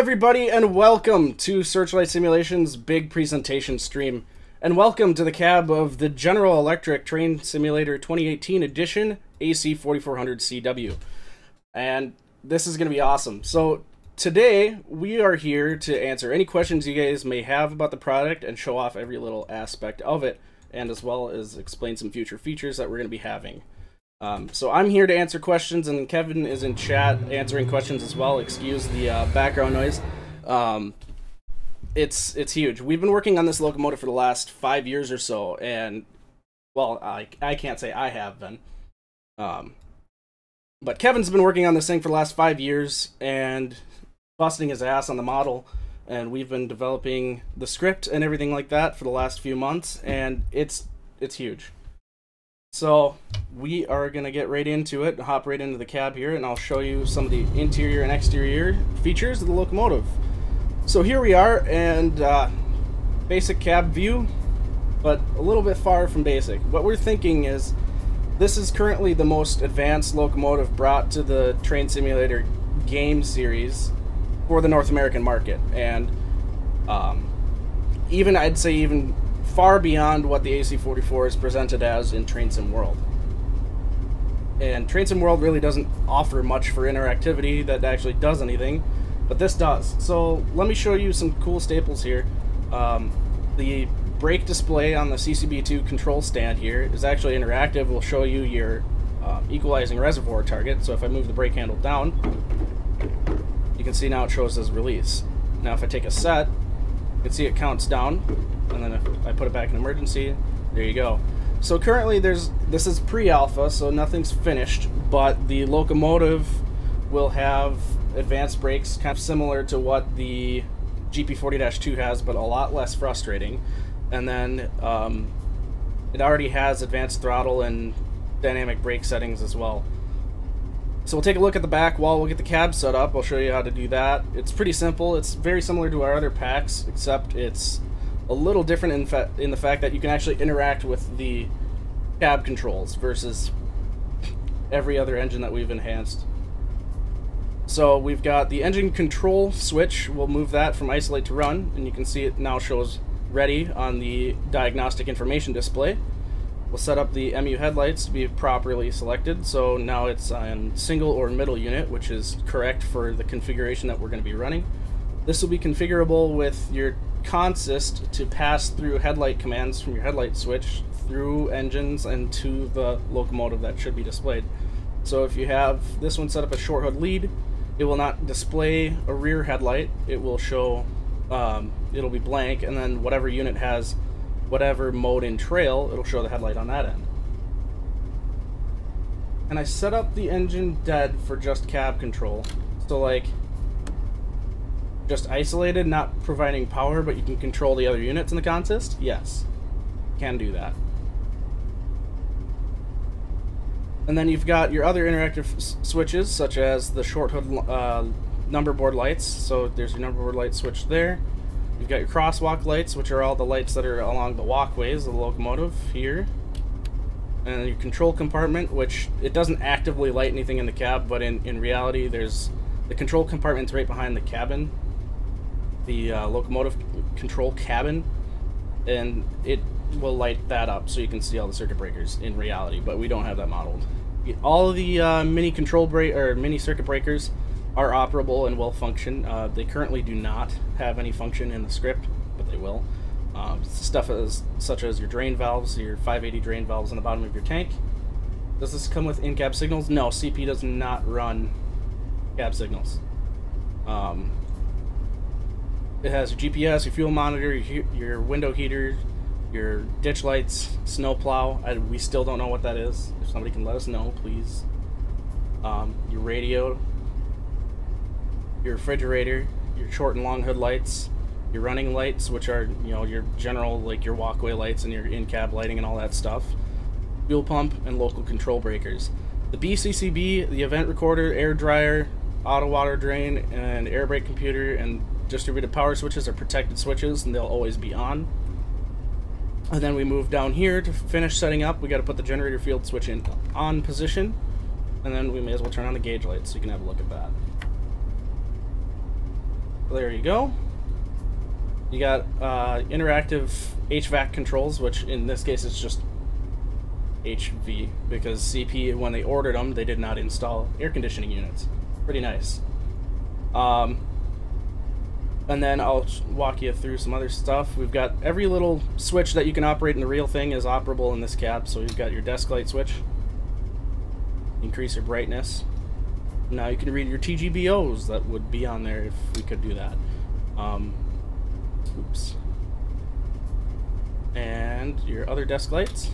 everybody, and welcome to Searchlight Simulation's big presentation stream. And welcome to the cab of the General Electric Train Simulator 2018 edition, AC4400 CW. And this is going to be awesome. So today, we are here to answer any questions you guys may have about the product and show off every little aspect of it, and as well as explain some future features that we're going to be having. So I'm here to answer questions, and Kevin is in chat answering questions as well. Excuse the background noise. It's huge. We've been working on this locomotive for the last 5 years or so, and well, I can't say I have been. But Kevin's been working on this thing for the last 5 years and busting his ass on the model, and we've been developing the script and everything like that for the last few months, and it's huge. So we are going to get right into it, hop right into the cab here, and I'll show you some of the interior and exterior features of the locomotive. So here we are, and basic cab view, but a little bit far from basic. What we're thinking is this is currently the most advanced locomotive brought to the Train Simulator game series for the North American market, and even I'd say even far beyond what the AC44 is presented as in Train Sim World. And Train Sim World really doesn't offer much for interactivity that actually does anything, but this does. So let me show you some cool staples here. The brake display on the CCB2 control stand here is actually interactive. We'll show you your equalizing reservoir target. So if I move the brake handle down, you can see now it shows as release. Now if I take a set, you can see it counts down, and then if I put it back in emergency, there you go. So currently this is pre-alpha, so nothing's finished, but the locomotive will have advanced brakes kind of similar to what the GP40-2 has, but a lot less frustrating. And then it already has advanced throttle and dynamic brake settings as well. So we'll take a look at the back while we'll get the cab set up. I'll show you how to do that. It's pretty simple. It's very similar to our other packs, except it's a little different in the fact that you can actually interact with the cab controls versus every other engine that we've enhanced. So we've got the engine control switch. We'll move that from isolate to run, and you can see it now shows ready on the diagnostic information display. We'll set up the MU headlights to be properly selected, so now it's on single or middle unit, which is correct for the configuration that we're going to be running. This will be configurable with your consist to pass through headlight commands from your headlight switch through engines and to the locomotive that should be displayed. So if you have this one set up as short hood lead, it will not display a rear headlight. It will show, it'll be blank, and then whatever unit has whatever mode in trail, it'll show the headlight on that end. And I set up the engine dead for just cab control. So like, just isolated, not providing power, but you can control the other units in the consist? Yes, can do that. And then you've got your other interactive switches, such as the short hood number board lights. So there's your number board light switch there. You've got your crosswalk lights, which are all the lights that are along the walkways of the locomotive here. And your control compartment, which it doesn't actively light anything in the cab, but in reality, there's the control compartment's right behind the cabin, the locomotive control cabin, and it will light that up so you can see all the circuit breakers in reality, but we don't have that modeled. All of the mini circuit breakers are operable and will function. They currently do not have any function in the script, but they will. Stuff such as your drain valves, your 580 drain valves on the bottom of your tank. Does this come with in-cab signals? No, CP does not run cab signals. It has your GPS, your fuel monitor, your window heater, your ditch lights, snow plow. We still don't know what that is. If somebody can let us know, please. Your radio, your refrigerator, your short and long hood lights, your running lights, which are, you know, your general, like your walkway lights and your in-cab lighting and all that stuff, fuel pump, and local control breakers. The BCCB, the event recorder, air dryer, auto water drain, and air brake computer, and distributed power switches are protected switches, and they'll always be on. And then we move down here to finish setting up. We got to put the generator field switch in on position, and then we may as well turn on the gauge lights so you can have a look at that. There you go. You got interactive HVAC controls, which in this case is just HV, because CP, when they ordered them, they did not install air conditioning units. Pretty nice. And then I'll walk you through some other stuff. We've got every little switch that you can operate in the real thing is operable in this cab. So you've got your desk light switch. Increase your brightness. Now you can read your TGBOs that would be on there if we could do that. Oops. And your other desk lights.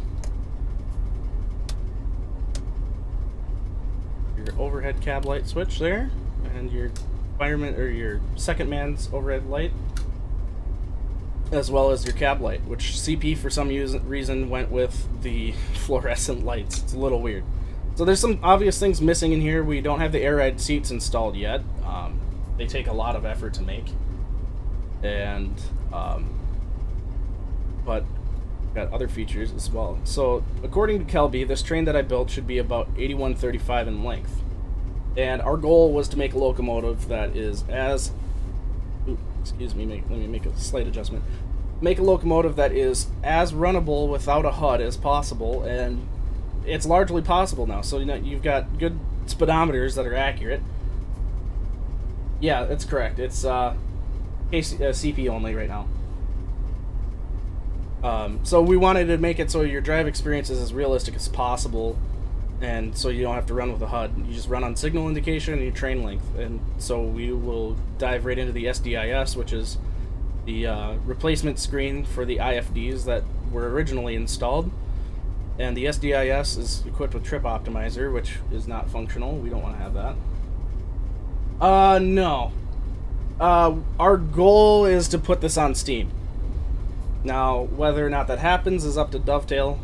Your overhead cab light switch there. And your fireman, or your second man's overhead light. As well as your cab light, which CP for some reason went with the fluorescent lights. It's a little weird. So there's some obvious things missing in here. We don't have the air ride seats installed yet. They take a lot of effort to make. And, but got other features as well. So according to Kelby, this train that I built should be about 8135 in length. And our goal was to make a locomotive that is as, excuse me, let me make a slight adjustment. Make a locomotive that is as runnable without a HUD as possible, and it's largely possible now. So, you know, you've got good speedometers that are accurate. Yeah, that's correct. It's CP only right now. So we wanted to make it so your drive experience is as realistic as possible, and so you don't have to run with a HUD. You just run on signal indication and your train length. And so we will dive right into the SDIS, which is the replacement screen for the IFDs that were originally installed. And the SDIS is equipped with trip optimizer, which is not functional. We don't want to have that. No. Our goal is to put this on Steam. Now, whether or not that happens is up to Dovetail.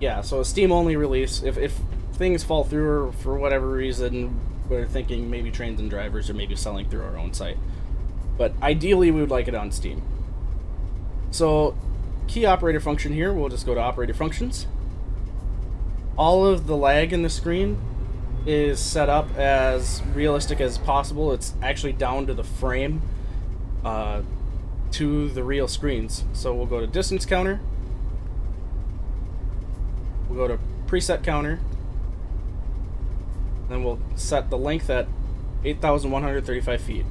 Yeah, so a Steam-only release. If things fall through or for whatever reason, we're thinking maybe Trains and Drivers or maybe selling through our own site. But ideally, we would like it on Steam. So, key operator function here, we'll just go to operator functions. All of the lag in the screen is set up as realistic as possible. It's actually down to the frame to the real screens. So we'll go to distance counter. We'll go to preset counter. Then we'll set the length at 8,135 feet.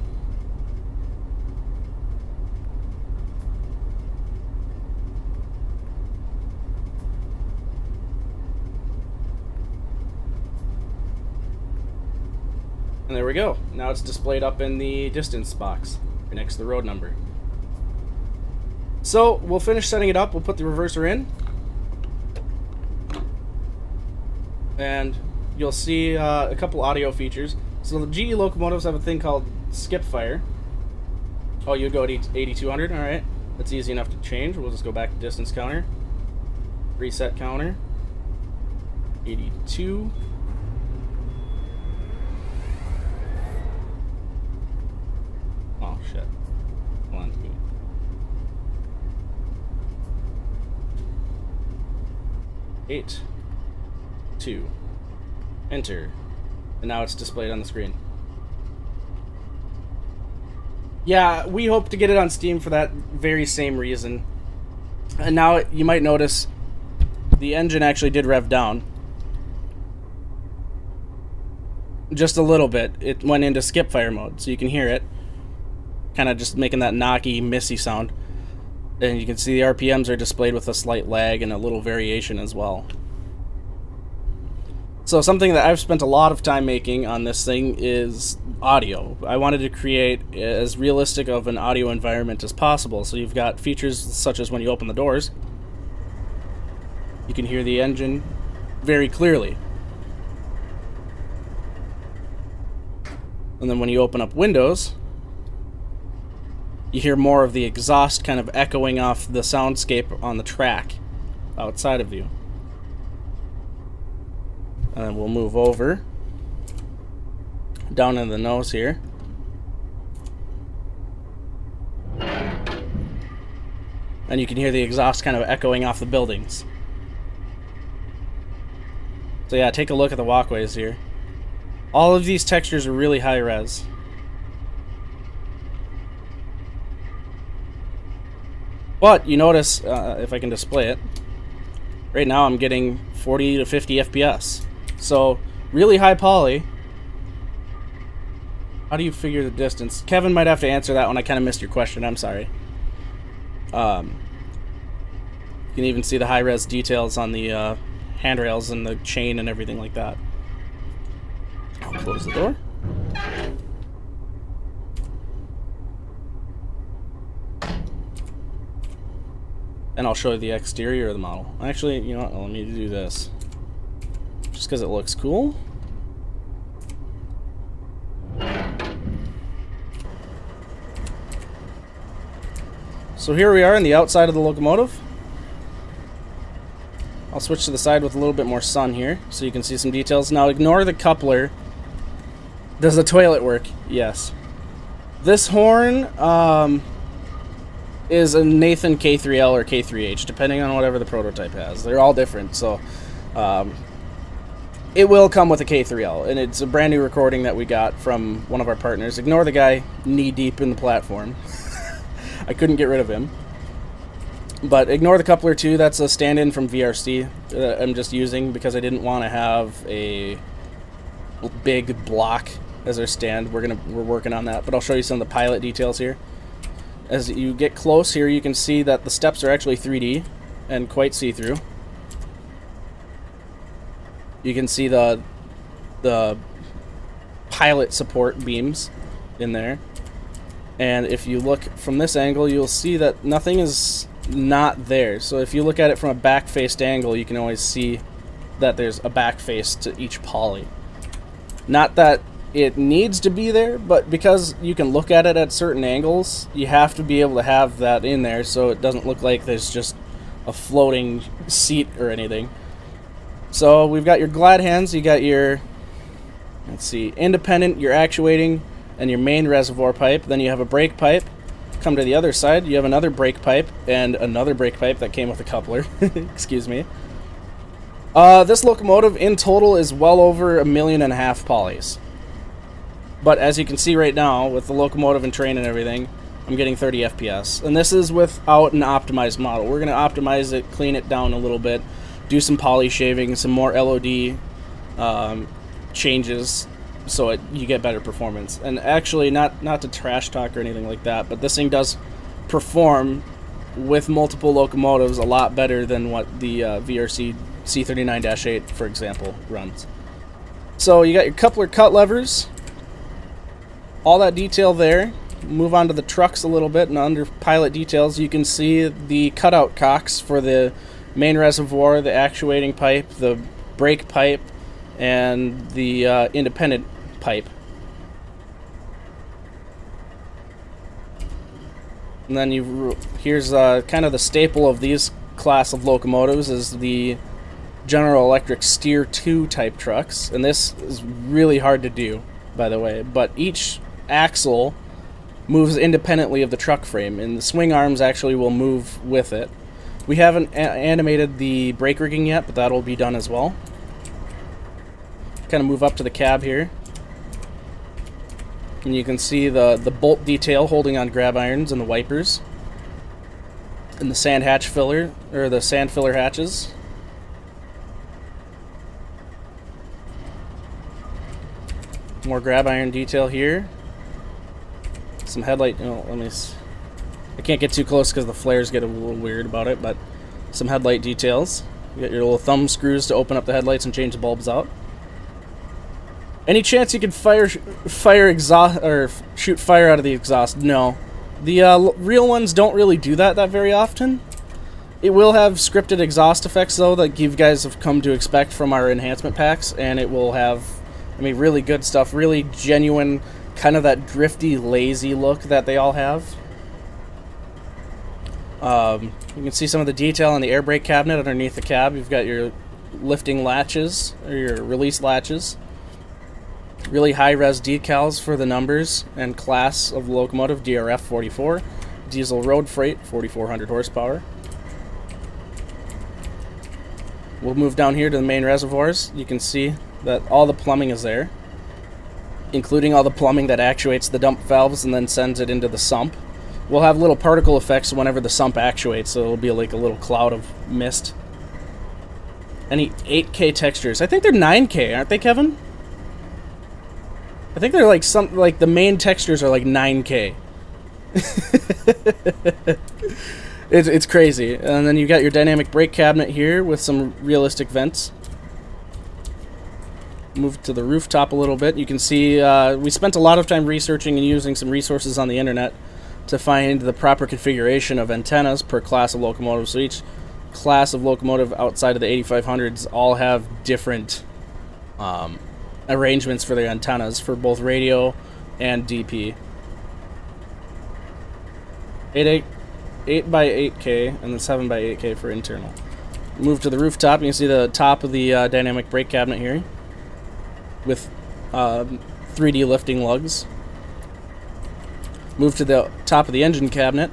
And there we go. Now it's displayed up in the distance box next to the road number. So we'll finish setting it up. We'll put the reverser in. And you'll see a couple audio features. So the GE locomotives have a thing called skip fire. Oh, you go to 8200? Alright. That's easy enough to change. We'll just go back to distance counter. Reset counter. 82. Oh, shit. Hold on. 8. 2. Enter. And now it's displayed on the screen. Yeah, we hope to get it on Steam for that very same reason. And now you might notice the engine actually did rev down. Just a little bit. It went into skip fire mode, so you can hear it. Kind of just making that knocky, missy sound. And you can see the RPMs are displayed with a slight lag and a little variation as well. So something that I've spent a lot of time making on this thing is audio. I wanted to create as realistic of an audio environment as possible. So you've got features such as when you open the doors, you can hear the engine very clearly. And then when you open up windows, you hear more of the exhaust kind of echoing off the soundscape on the track outside of you. And then we'll move over down in the nose here. And you can hear the exhaust kind of echoing off the buildings. So yeah, take a look at the walkways here. All of these textures are really high res. But you notice, if I can display it, right now I'm getting 40 to 50 FPS. So, really high poly. How do you figure the distance? Kevin might have to answer that one. I kind of missed your question. I'm sorry. You can even see the high-res details on the handrails and the chain and everything like that. I'll close the door. And I'll show you the exterior of the model. Actually, you know what? Let me do this. Just because it looks cool. So here we are in the outside of the locomotive. I'll switch to the side with a little bit more sun here so you can see some details. Now ignore the coupler. Does the toilet work? Yes. This horn is a Nathan K3L or K3H, depending on whatever the prototype has. They're all different, so it will come with a K3L, and it's a brand new recording that we got from one of our partners. Ignore the guy knee-deep in the platform. I couldn't get rid of him. But ignore the coupler too. That's a stand-in from VRC that I'm just using because I didn't want to have a big block as our stand. We're working on that, but I'll show you some of the pilot details here. As you get close here, you can see that the steps are actually 3D and quite see-through. You can see the pilot support beams in there. And if you look from this angle, you'll see that nothing is not there. So if you look at it from a back-faced angle, you can always see that there's a back face to each poly. Not that it needs to be there, but because you can look at it at certain angles, you have to be able to have that in there so it doesn't look like there's just a floating seat or anything. So we've got your glad hands, you got your, let's see, independent, your actuating, and your main reservoir pipe. Then you have a brake pipe. Come to the other side, you have another brake pipe and another brake pipe that came with a coupler. Excuse me. This locomotive in total is well over 1.5 million polys. But as you can see right now, with the locomotive and train and everything, I'm getting 30 FPS. And this is without an optimized model. We're going to optimize it, clean it down a little bit, do some poly shaving, some more LOD changes, so you get better performance. And actually, not to trash talk or anything like that, but this thing does perform with multiple locomotives a lot better than what the VRC C39-8, for example, runs. So you got your coupler cut levers, all that detail there. Move on to the trucks a little bit, and under pilot details you can see the cutout cocks for the main reservoir, the actuating pipe, the brake pipe, and the independent pipe. And then here's kind of the staple of these class of locomotives is the General Electric Steer 2 type trucks, and this is really hard to do, by the way, but each axle moves independently of the truck frame, and the swing arms actually will move with it. We haven't animated the brake rigging yet, but that'll be done as well. Kind of move up to the cab here, and you can see the bolt detail holding on grab irons and the wipers, and the sand hatch filler, or the sand filler hatches. More grab iron detail here. Some headlight, I can't get too close because the flares get a little weird about it, but some headlight details. You got your little thumb screws to open up the headlights and change the bulbs out. Any chance you could fire exhaust or shoot fire out of the exhaust? No. The real ones don't really do that very often. It will have scripted exhaust effects though that you guys have come to expect from our enhancement packs, and it will have, really good stuff, really genuine, kind of that drifty, lazy look that they all have. You can see some of the detail on the air brake cabinet underneath the cab. You've got your lifting latches, or your release latches. Really high-res decals for the numbers and class of the locomotive, DRF 44, diesel road freight, 4,400 horsepower. We'll move down here to the main reservoirs. You can see that all the plumbing is there. including all the plumbing that actuates the dump valves and then sends it into the sump. We'll have little particle effects whenever the sump actuates, so it'll be like a little cloud of mist. Any 8K textures? I think they're 9K, aren't they, Kevin? I think they're like the main textures are like 9K. It's crazy. And then you got your dynamic brake cabinet here with some realistic vents. Move to the rooftop a little bit. You can see we spent a lot of time researching and using some resources on the internet to find the proper configuration of antennas per class of locomotive. So each class of locomotive outside of the 8500s all have different arrangements for their antennas for both radio and DP. 8 by 8K and then 7 by 8K for internal. Move to the rooftop. You can see the top of the dynamic brake cabinet here with 3D lifting lugs. Move to the top of the engine cabinet.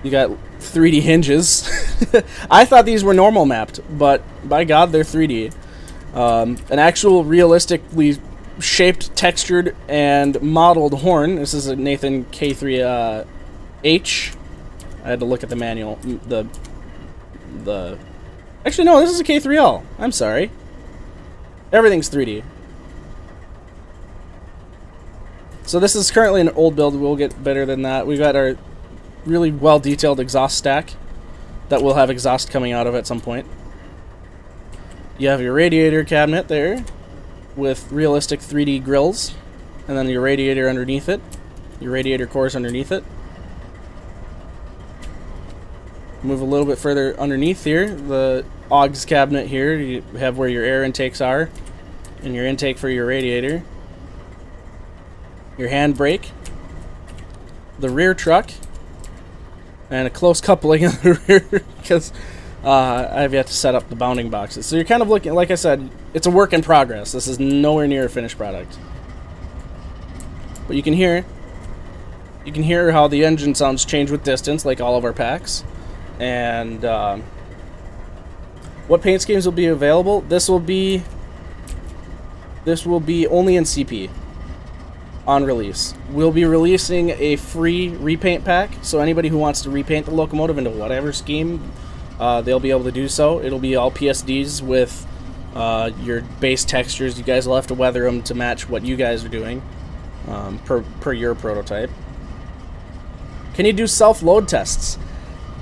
You got 3D hinges. I thought these were normal mapped, but by God, they're 3D. An actual realistically shaped, textured, and modeled horn. This is a Nathan K3H. I had to look at the manual. Actually, no, this is a K3L. I'm sorry. Everything's 3D. So this is currently an old build. We'll get better than that. We've got our really well-detailed exhaust stack that we'll have exhaust coming out of at some point. You have your radiator cabinet there with realistic 3D grills, and then your radiator underneath it, your radiator cores underneath it. Move a little bit further underneath here, the AUX cabinet here. You have where your air intakes are and your intake for your radiator. Your handbrake, the rear truck, and a close coupling in the rear because I've yet to set up the bounding boxes. So you're kind of looking, like I said, it's a work in progress. This is nowhere near a finished product. But you can hear how the engine sounds change with distance, like all of our packs. And what paint schemes will be available? This will be only in CP. On release. We'll be releasing a free repaint pack, so anybody who wants to repaint the locomotive into whatever scheme, they'll be able to do so. It'll be all PSDs with your base textures. You guys will have to weather them to match what you guys are doing per your prototype. Can you do self-load tests?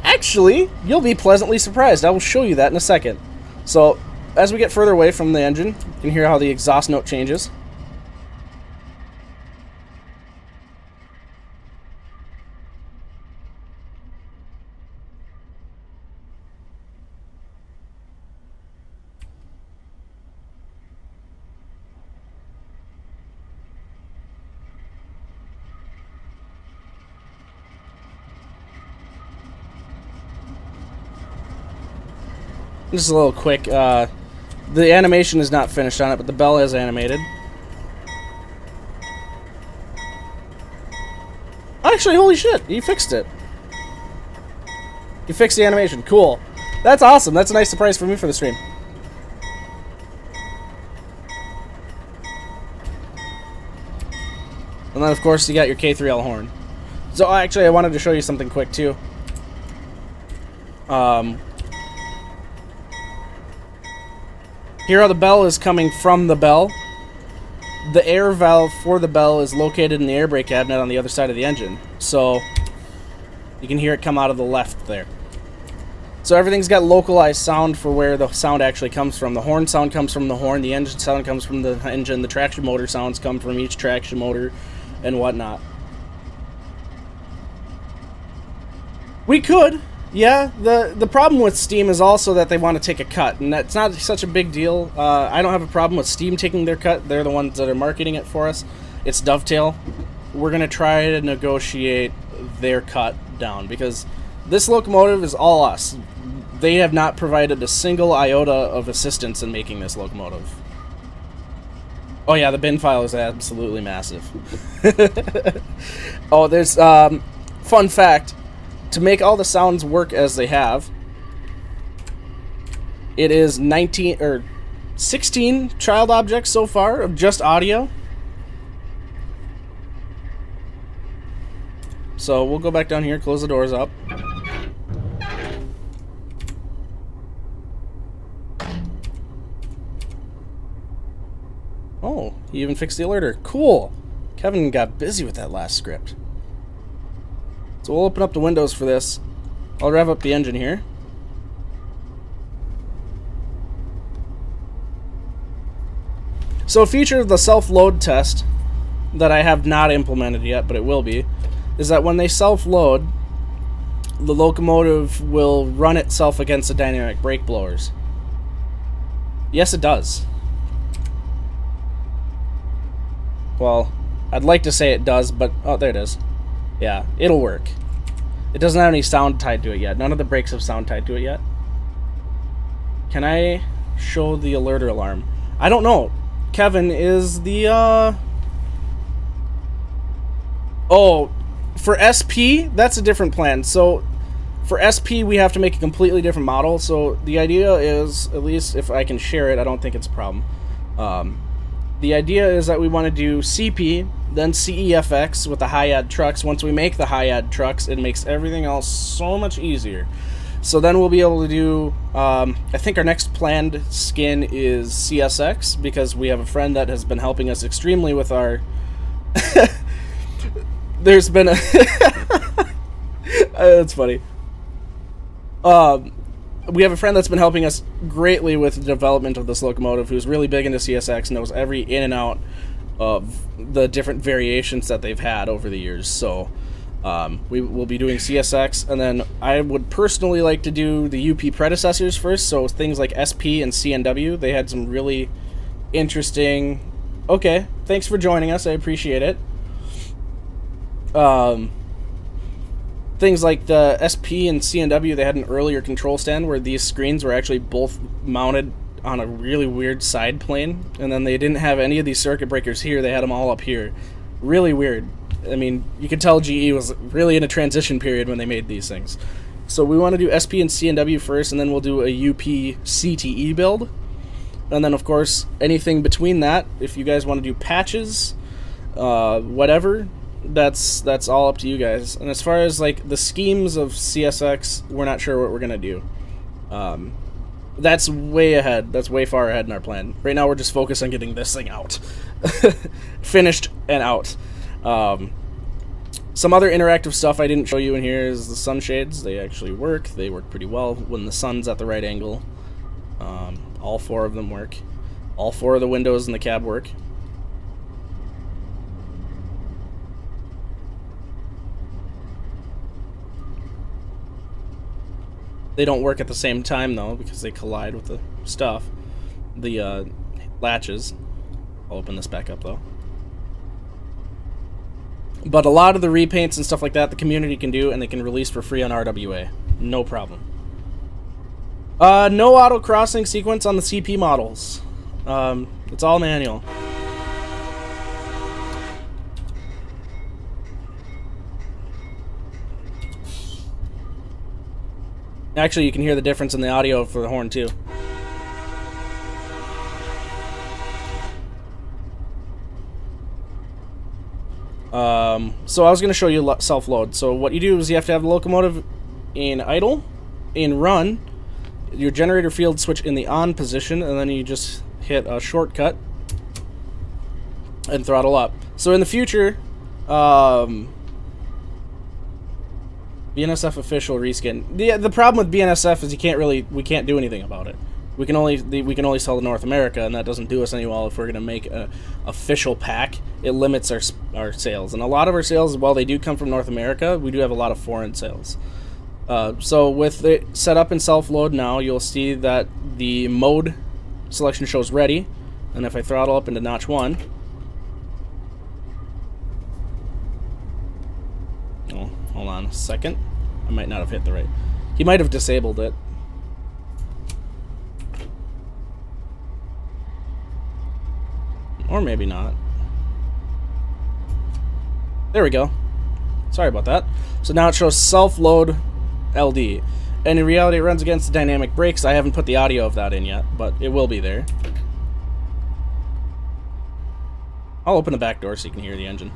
Actually, you'll be pleasantly surprised. I will show you that in a second. So, as we get further away from the engine, you can hear how the exhaust note changes. Just a little quick, the animation is not finished on it, but the bell is animated. Actually, holy shit, you fixed it. You fixed the animation, cool. That's awesome, that's a nice surprise for me for the stream. And then, of course, you got your K3L horn. So, actually, I wanted to show you something quick, too. Here how the bell is coming from the bell. The air valve for the bell is located in the air brake cabinet on the other side of the engine. So you can hear it come out of the left there. So everything's got localized sound for where the sound actually comes from. The horn sound comes from the horn, the engine sound comes from the engine, the traction motor sounds come from each traction motor and whatnot. We could. Yeah, the problem with Steam is also that they want to take a cut, and that's not such a big deal. I don't have a problem with Steam taking their cut. They're the ones that are marketing it for us. It's Dovetail. We're going to try to negotiate their cut down, because this locomotive is all us. They have not provided a single iota of assistance in making this locomotive. Oh yeah, the bin file is absolutely massive. Oh, there's, fun fact. To make all the sounds work as they have, it is 16 child objects so far of just audio. So we'll go back down here, close the doors up. Oh, he even fixed the alerter. Cool! Kevin got busy with that last script. So we'll open up the windows for this. I'll rev up the engine here. So a feature of the self-load test that I have not implemented yet, but it will be, is that when they self-load, the locomotive will run itself against the dynamic brake blowers. Yes, it does. Well, I'd like to say it does, but... oh, there it is. Yeah, it'll work. It doesn't have any sound tied to it yet. None of the brakes have sound tied to it yet. Can I show the alerter alarm? I don't know. Kevin, is the, oh, for SP, that's a different plan. So, for SP, we have to make a completely different model. So, the idea is, at least if I can share it, I don't think it's a problem. The idea is that we want to do CP, then CEFX with the high-ad trucks. Once we make the high-ad trucks, it makes everything else so much easier. So then we'll be able to do, I think our next planned skin is CSX, because we have a friend that has been helping us extremely with our... There's been a... That's funny. We have a friend that's been helping us greatly with the development of this locomotive, who's really big into CSX, knows every in and out of the different variations that they've had over the years. So we will be doing CSX, and then I would personally like to do the UP predecessors first, so things like SP and CNW. They had some really interesting... Okay, thanks for joining us, I appreciate it. Things like the SP and CNW, they had an earlier control stand where these screens were actually both mounted on a really weird side plane, and then they didn't have any of these circuit breakers here, they had them all up here. Really weird. I mean, you could tell GE was really in a transition period when they made these things. So we want to do SP and CNW first, and then we'll do a UP CTE build. And then, of course, anything between that, if you guys want to do patches, whatever, that's all up to you guys. And as far as like the schemes of CSX, we're not sure what we're gonna do. That's way ahead. That's way far ahead in our plan. Right now we're just focused on getting this thing out. Finished and out. Some other interactive stuff I didn't show you in here is the sunshades. They actually work. They work pretty well when the sun's at the right angle. All four of them work. All four of the windows in the cab work. They don't work at the same time, though, because they collide with the stuff. The latches. I'll open this back up, though. But a lot of the repaints and stuff like that, the community can do, and they can release for free on RWA. No problem. No auto-crossing sequence on the CP models. It's all manual. Actually, you can hear the difference in the audio for the horn, too. So I was going to show you self-load. So what you do is you have to have the locomotive in idle, in run, your generator field switch in the on position, and then you just hit a shortcut and throttle up. So in the future, BNSF official reskin. The problem with BNSF is we can't do anything about it. We can only sell to North America, and that doesn't do us any well if we're going to make a official pack. It limits our sales, and a lot of our sales, while they do come from North America, we do have a lot of foreign sales. So with it set up in self-load now, you'll see that the mode selection shows ready, and if I throttle up into notch 1, oh, hold on a second, I might not have hit the right. He might have disabled it. Or maybe not. There we go. Sorry about that. So now it shows self-load LD. And in reality it runs against the dynamic brakes. I haven't put the audio of that in yet, but it will be there. I'll open the back door so you can hear the engine.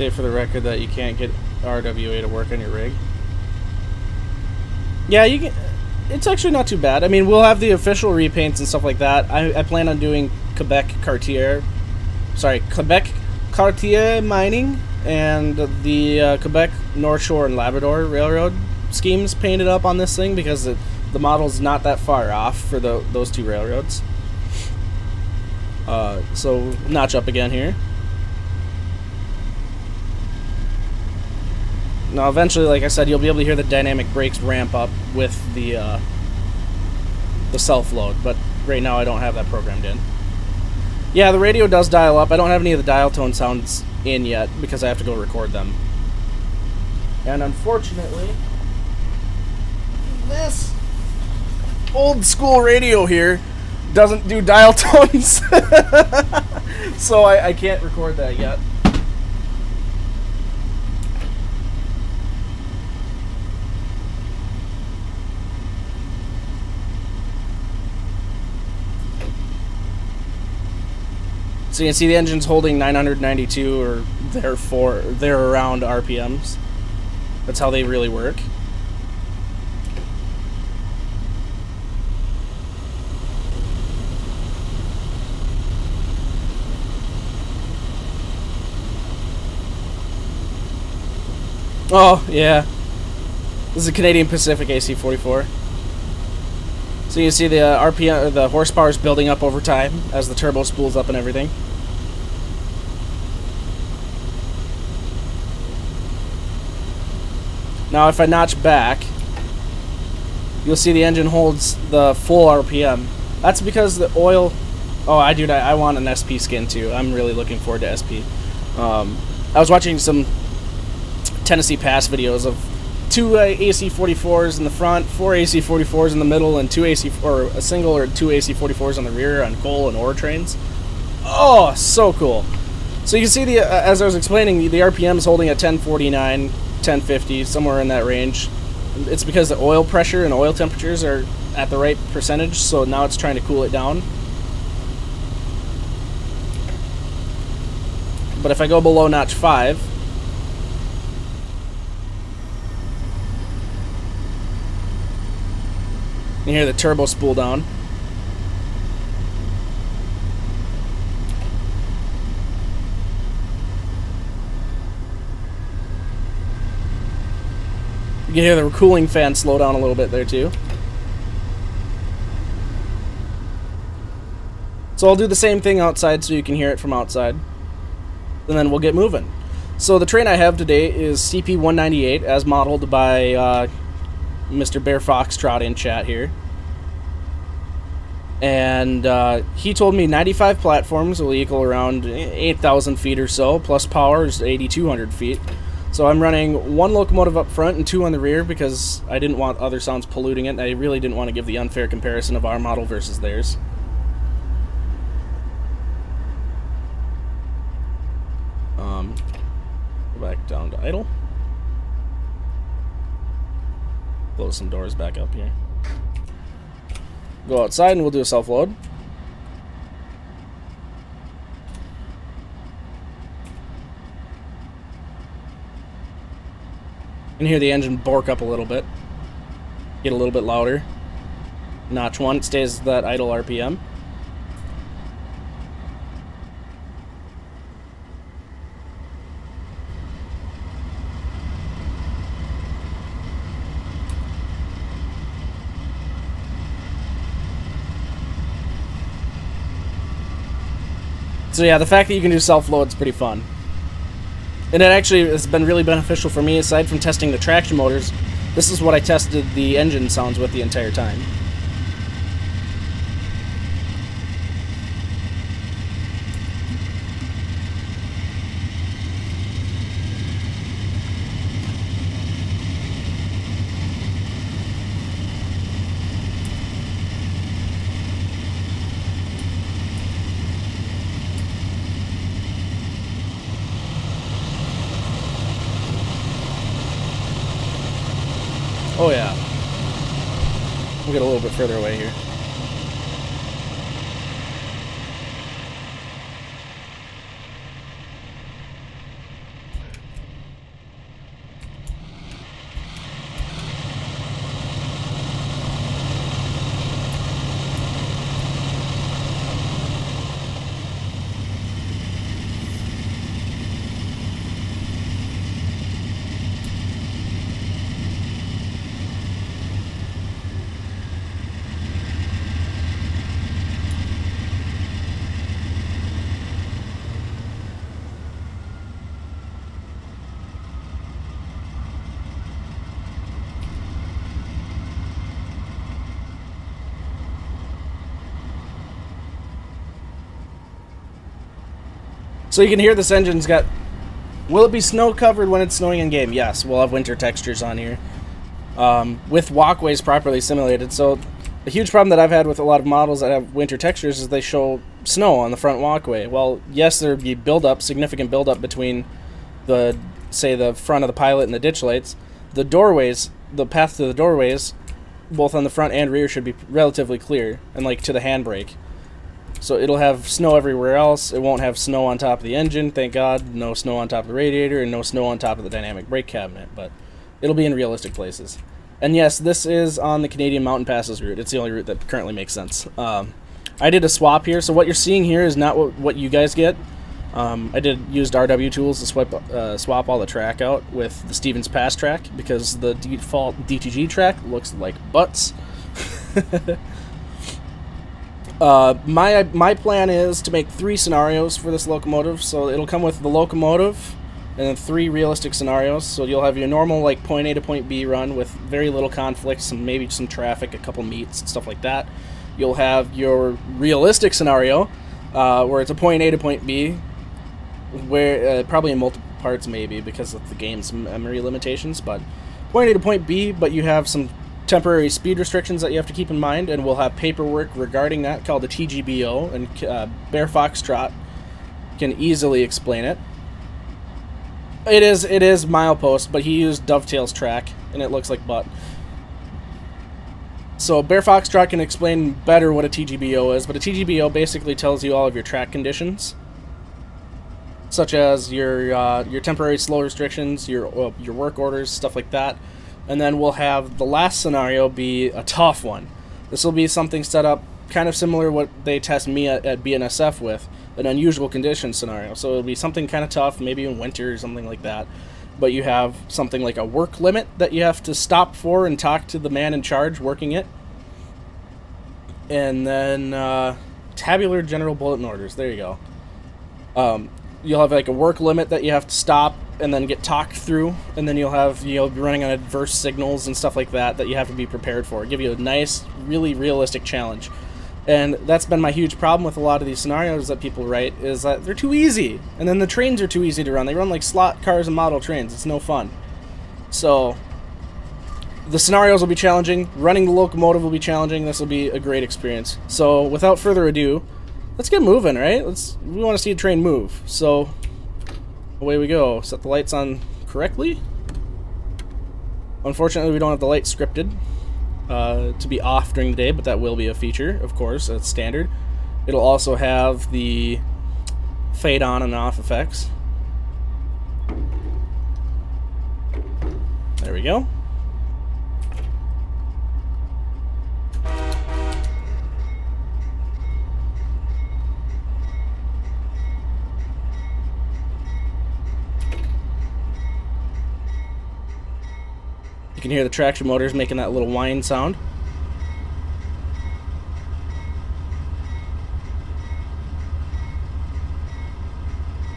State for the record that you can't get RWA to work on your rig. Yeah, you can. It's actually not too bad. I mean, we'll have the official repaints and stuff like that. I plan on doing Quebec Cartier mining and the Quebec North Shore and Labrador Railroad schemes painted up on this thing because the model's not that far off for those two railroads. So notch up again here. Now eventually, like I said, you'll be able to hear the dynamic brakes ramp up with the self-load, but right now I don't have that programmed in. Yeah, the radio does dial up. I don't have any of the dial tone sounds in yet because I have to go record them. And unfortunately, this old school radio here doesn't do dial tones, so I can't record that yet. So you can see the engine's holding 992 or they're around RPMs. That's how they really work. Oh, yeah. This is a Canadian Pacific AC44. So you see the RPM, the horsepower is building up over time as the turbo spools up and everything. Now if I notch back, you'll see the engine holds the full RPM. That's because the oil... Oh, I want an SP skin too. I'm really looking forward to SP. I was watching some Tennessee Pass videos of 2 AC44s in the front, 4 AC44s in the middle, and a single or 2 AC44s on the rear on coal and ore trains. Oh, so cool! So you can see as I was explaining, the RPM is holding at 1049, 1050, somewhere in that range. It's because the oil pressure and oil temperatures are at the right percentage, so now it's trying to cool it down. But if I go below notch 5, you hear the turbo spool down. You can hear the cooling fan slow down a little bit there too. So I'll do the same thing outside so you can hear it from outside. And then we'll get moving. So the train I have today is CP198 as modeled by Mr. Bear Foxtrot in chat here. And he told me 95 platforms will equal around 8,000 feet or so, plus power is 8,200 feet. So I'm running 1 locomotive up front and 2 on the rear because I didn't want other sounds polluting it, and I really didn't want to give the unfair comparison of our model versus theirs. Go back down to idle. Close some doors back up here. Go outside and we'll do a self-load. You can hear the engine bork up a little bit. Get a little bit louder. Notch 1, it stays that idle RPM. So yeah, the fact that you can do self-load is pretty fun. And it actually has been really beneficial for me. Aside from testing the traction motors, this is what I tested the engine sounds with the entire time. Oh yeah. We'll get a little bit further away here. So you can hear this engine's got... Will it be snow covered when it's snowing in game? Yes, we'll have winter textures on here. With walkways properly simulated. So a huge problem that I've had with a lot of models that have winter textures is they show snow on the front walkway. Well, yes, there'd be buildup, significant buildup between the, say, the front of the pilot and the ditch lights. The doorways, the path to the doorways, both on the front and rear, should be relatively clear, and like to the handbrake. So it'll have snow everywhere else. It won't have snow on top of the engine, thank God. No snow on top of the radiator, and no snow on top of the dynamic brake cabinet, but it'll be in realistic places. And yes, this is on the Canadian Mountain Passes route. It's the only route that currently makes sense. I did a swap here, so what you're seeing here is not what you guys get. I used RW tools to swap all the track out with the Stevens Pass track, because the default DTG track looks like butts. My plan is to make 3 scenarios for this locomotive, so it'll come with the locomotive and then 3 realistic scenarios. So you'll have your normal like point A to point B run with very little conflict, maybe some traffic, a couple meets, stuff like that. You'll have your realistic scenario where it's a point A to point B, where probably in multiple parts maybe because of the game's memory limitations, but point A to point B, but you have some temporary speed restrictions that you have to keep in mind, and we'll have paperwork regarding that called the TGBO, and Bear Foxtrot can easily explain it. It is milepost, but he used Dovetail's track, and it looks like butt. So Bear Foxtrot can explain better what a TGBO is, but a TGBO basically tells you all of your track conditions, such as your temporary slow restrictions, your work orders, stuff like that. And then we'll have the last scenario be a tough one. This will be something set up kind of similar to what they test me at BNSF with, an unusual condition scenario. So it'll be something kind of tough, maybe in winter or something like that. But you have something like a work limit that you have to stop for and talk to the man in charge working it. And then tabular general bulletin orders. There you go. You'll have like a work limit that you have to stop and then get talked through, and then you'll be running on adverse signals and stuff like that you have to be prepared for. Give you a nice, really realistic challenge. And that's been my huge problem with a lot of these scenarios that people write, is that they're too easy, and then the trains are too easy to run. They run like slot cars and model trains. It's no fun. So the scenarios will be challenging, running the locomotive will be challenging. This will be a great experience. So without further ado, let's get moving, right? We want to see a train move. So away we go. Set the lights on correctly. Unfortunately, we don't have the lights scripted to be off during the day, but that will be a feature, of course. That's standard. It'll also have the fade on and off effects. There we go. You can hear the traction motors making that little whine sound.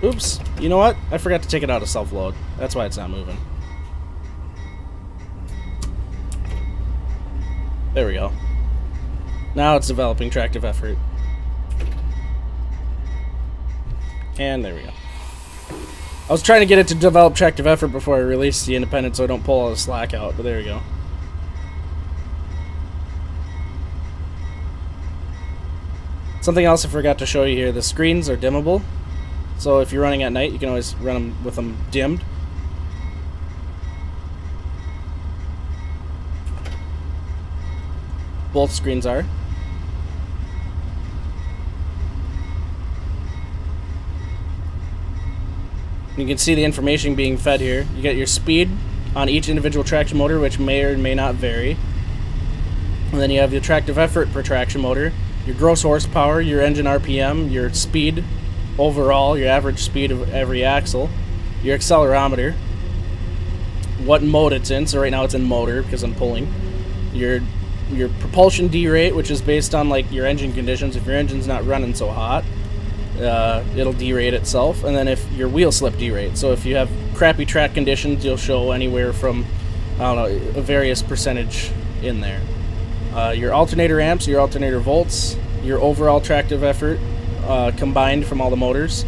Oops, you know what? I forgot to take it out of self-load. That's why it's not moving. There we go. Now it's developing tractive effort. And there we go. I was trying to get it to develop tractive effort before I release the independent so I don't pull all the slack out, but there we go. Something else I forgot to show you here, the screens are dimmable. So if you're running at night, you can always run them with them dimmed. Both screens are. You can see the information being fed here. You get your speed on each individual traction motor, which may or may not vary. And then you have the tractive effort per traction motor, your gross horsepower, your engine RPM, your speed overall, your average speed of every axle, your accelerometer, what mode it's in. So right now it's in motor because I'm pulling. Your propulsion D rate, which is based on like your engine conditions. If your engine's not running so hot, it'll derate itself. And then if your wheel slip derate, so if you have crappy track conditions, you'll show anywhere from, I don't know, a various percentage in there. Your alternator amps, your alternator volts, your overall tractive effort combined from all the motors,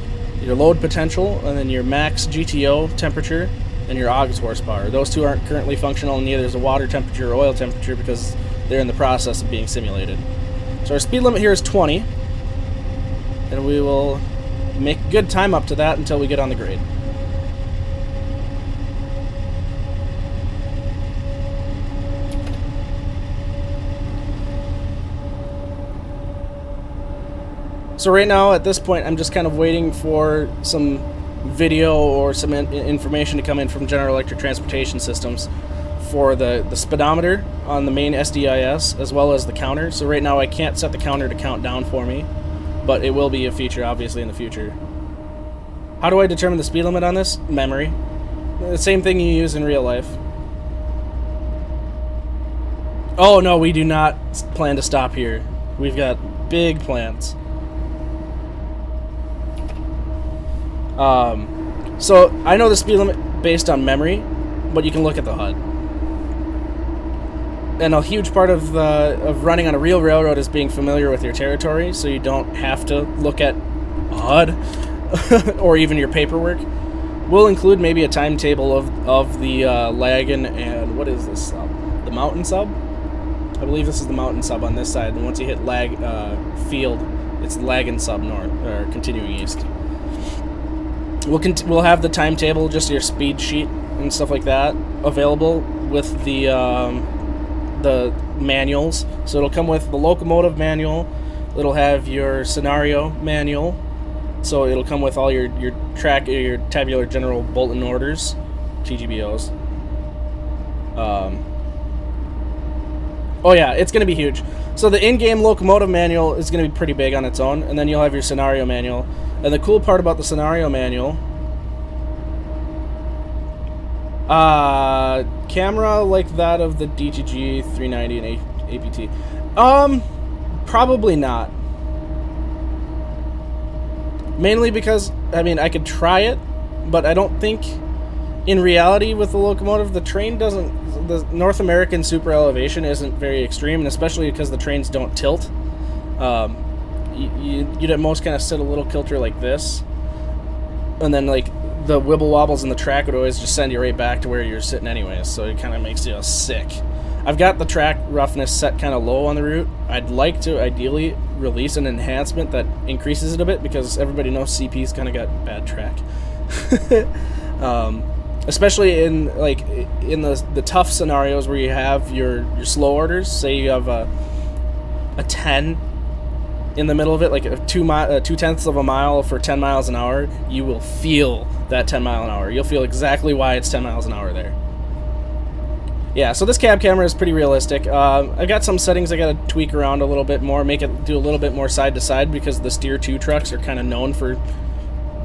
your load potential, and then your max GTO temperature, and your aux horsepower. Those two aren't currently functional, and neither is the water temperature or oil temperature because they're in the process of being simulated. So our speed limit here is 20, and we will make good time up to that until we get on the grade. So right now, at this point, I'm just kind of waiting for some video or some information to come in from General Electric Transportation Systems for the speedometer on the main SDIS, as well as the counter. So right now I can't set the counter to count down for me, but it will be a feature, obviously, in the future. How do I determine the speed limit on this? Memory. The same thing you use in real life. Oh no, we do not plan to stop here. We've got big plans. So I know the speed limit based on memory, but you can look at the HUD. And a huge part of running on a real railroad is being familiar with your territory, so you don't have to look at HUD or even your paperwork. We'll include maybe a timetable of the Lagan and what is this sub? The mountain sub? I believe this is the mountain sub on this side, and once you hit field, it's Lagan sub north or continuing east. We'll have the timetable, just your speed sheet and stuff like that, available with the manuals. So it'll come with the locomotive manual. It'll have your scenario manual. So it'll come with all your tabular general bulletin orders, TGBOs. Oh yeah, it's going to be huge. So the in-game locomotive manual is going to be pretty big on its own, and then you'll have your scenario manual. And the cool part about the scenario manual, camera like that of the DTG 390 and APT, probably not. Mainly because, I mean, I could try it, but I don't think, in reality, with the locomotive, the train doesn't, the North American super elevation isn't very extreme, and especially because the trains don't tilt. You'd at most kind of sit a little kilter like this, and then like the wibble wobbles in the track would always just send you right back to where you're sitting anyways, so it kind of makes you sick. I've got the track roughness set kind of low on the route. I'd like to ideally release an enhancement that increases it a bit, because everybody knows CP's kind of got bad track. Especially in the tough scenarios where you have your slow orders. Say you have a 10 in the middle of it, like a 2/10 of a mile for 10 miles an hour, you will feel that 10 mile an hour. You'll feel exactly why it's 10 miles an hour there. Yeah, so this cab camera is pretty realistic. I've got some settings I gotta tweak around a little bit more, make it do a little bit more side to side, because the Steer 2 trucks are kind of known for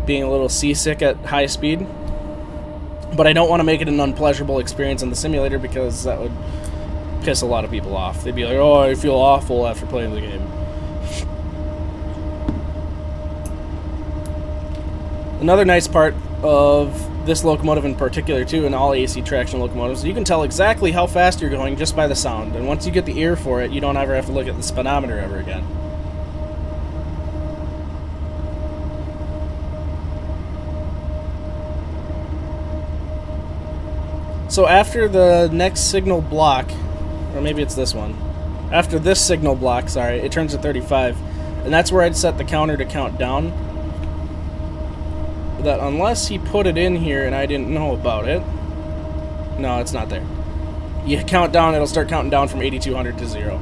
being a little seasick at high speed. But I don't want to make it an unpleasurable experience in the simulator, because that would piss a lot of people off. They'd be like, oh, I feel awful after playing the game. Another nice part of this locomotive in particular, too, and all AC traction locomotives, you can tell exactly how fast you're going just by the sound. And once you get the ear for it, you don't ever have to look at the speedometer ever again. So after the next signal block, or maybe it's this one, after this signal block, sorry, it turns to 35, and that's where I'd set the counter to count down. That unless he put it in here and I didn't know about it, no, it's not there. You count down, it'll start counting down from 8200 to 0.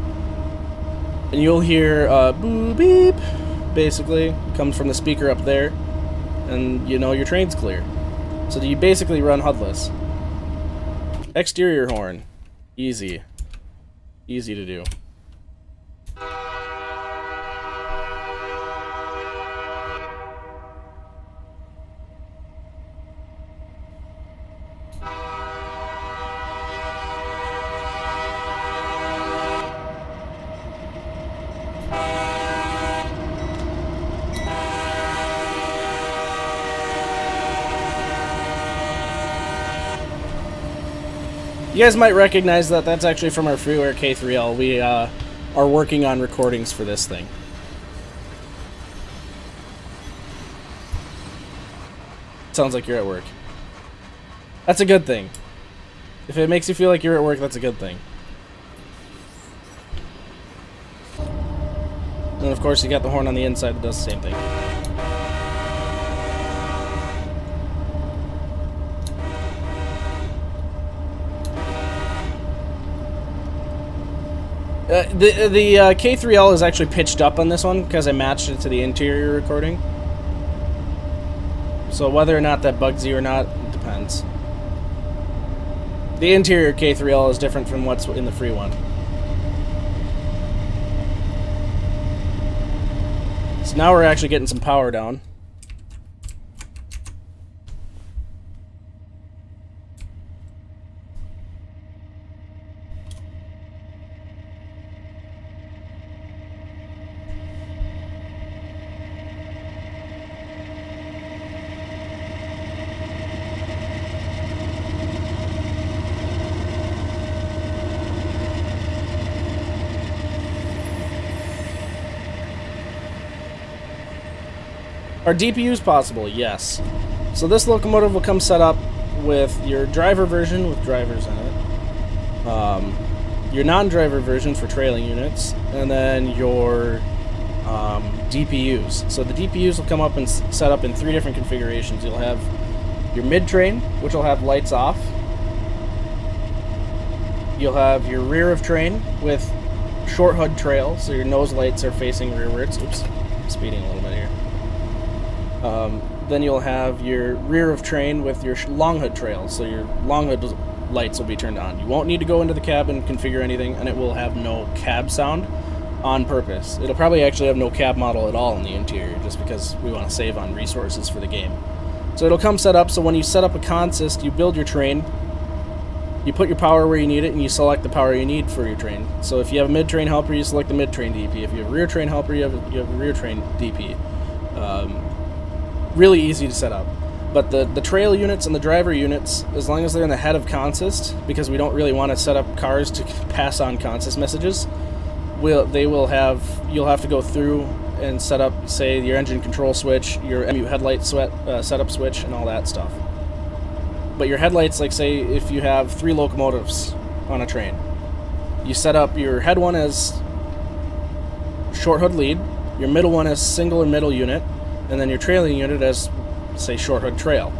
And you'll hear boo beep, basically, comes from the speaker up there, and you know your train's clear. So you basically run HUDless. Exterior horn. Easy. Easy to do. You guys might recognize that that's actually from our freeware K3L. We are working on recordings for this thing. Sounds like you're at work. That's a good thing. If it makes you feel like you're at work, that's a good thing. And of course, you got the horn on the inside that does the same thing. The K3L is actually pitched up on this one because I matched it to the interior recording. So whether or not that bugs you or not, it depends. The interior K3L is different from what's in the free one. So now we're actually getting some power down. Are DPUs possible? Yes. So this locomotive will come set up with your driver version with drivers in it, your non-driver version for trailing units, and then your DPUs. So the DPUs will come up and set up in 3 different configurations. You'll have your mid-train, which will have lights off. You'll have your rear of train with short hood trail, so your nose lights are facing rearwards. Oops, I'm speeding a little bit here. Then you'll have your rear of train with your long hood trail, so your long hood lights will be turned on. You won't need to go into the cab and configure anything, and it will have no cab sound on purpose. It'll probably actually have no cab model at all in the interior, just because we want to save on resources for the game. So it'll come set up, so when you set up a consist, you build your train, you put your power where you need it, and you select the power you need for your train. So if you have a mid-train helper, you select the mid-train DP. If you have a rear-train helper, you have a rear-train DP. Really easy to set up. But the trail units and the driver units, as long as they're in the head of consist, because we don't really want to set up cars to pass on consist messages, you'll have to go through and set up, say, your engine control switch, your MU headlight setup switch, and all that stuff. But your headlights, like say, if you have 3 locomotives on a train, you set up your head one as short hood lead, your middle one as single and middle unit, and then your trailing unit as, say, short hood trail.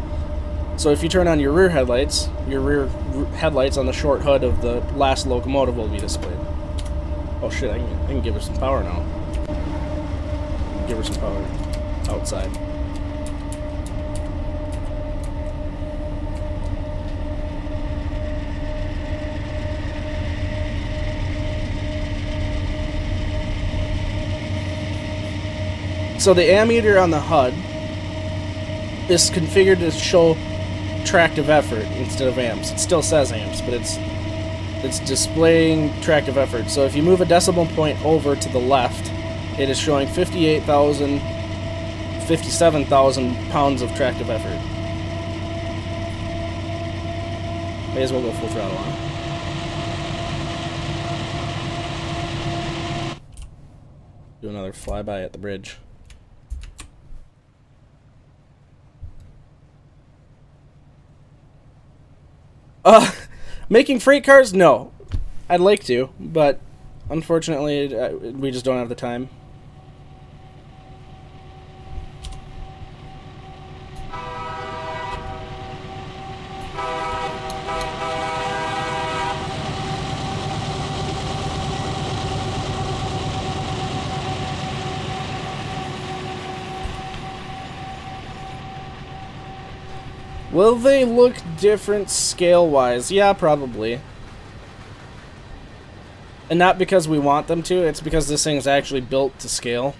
So if you turn on your rear headlights on the short hood of the last locomotive will be displayed. Oh shit, I can give her some power now. Give her some power outside. So the ammeter on the HUD is configured to show tractive effort instead of amps. It still says amps, but it's displaying tractive effort. So if you move a decimal point over to the left, it is showing 57,000 pounds of tractive effort. May as well go full throttle on. Do another flyby at the bridge. Making freight cars? No. I'd like to, but unfortunately, we just don't have the time. Will they look different scale-wise? Yeah, probably. And not because we want them to, it's because this thing's actually built to scale.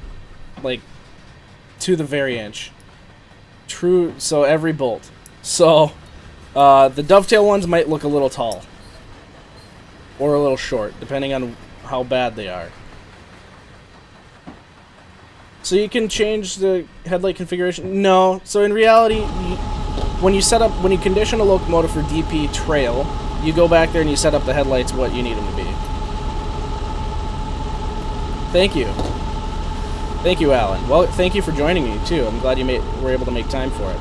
Like, to the very inch. True, so every bolt. So, the dovetail ones might look a little tall. Or a little short, depending on how bad they are. So you can change the headlight configuration? No. So in reality, when you condition a locomotive for DP trail, you go back there and you set up the headlights what you need them to be. Thank you. Thank you, Alan. Well, thank you for joining me, too. I'm glad you were able to make time for it.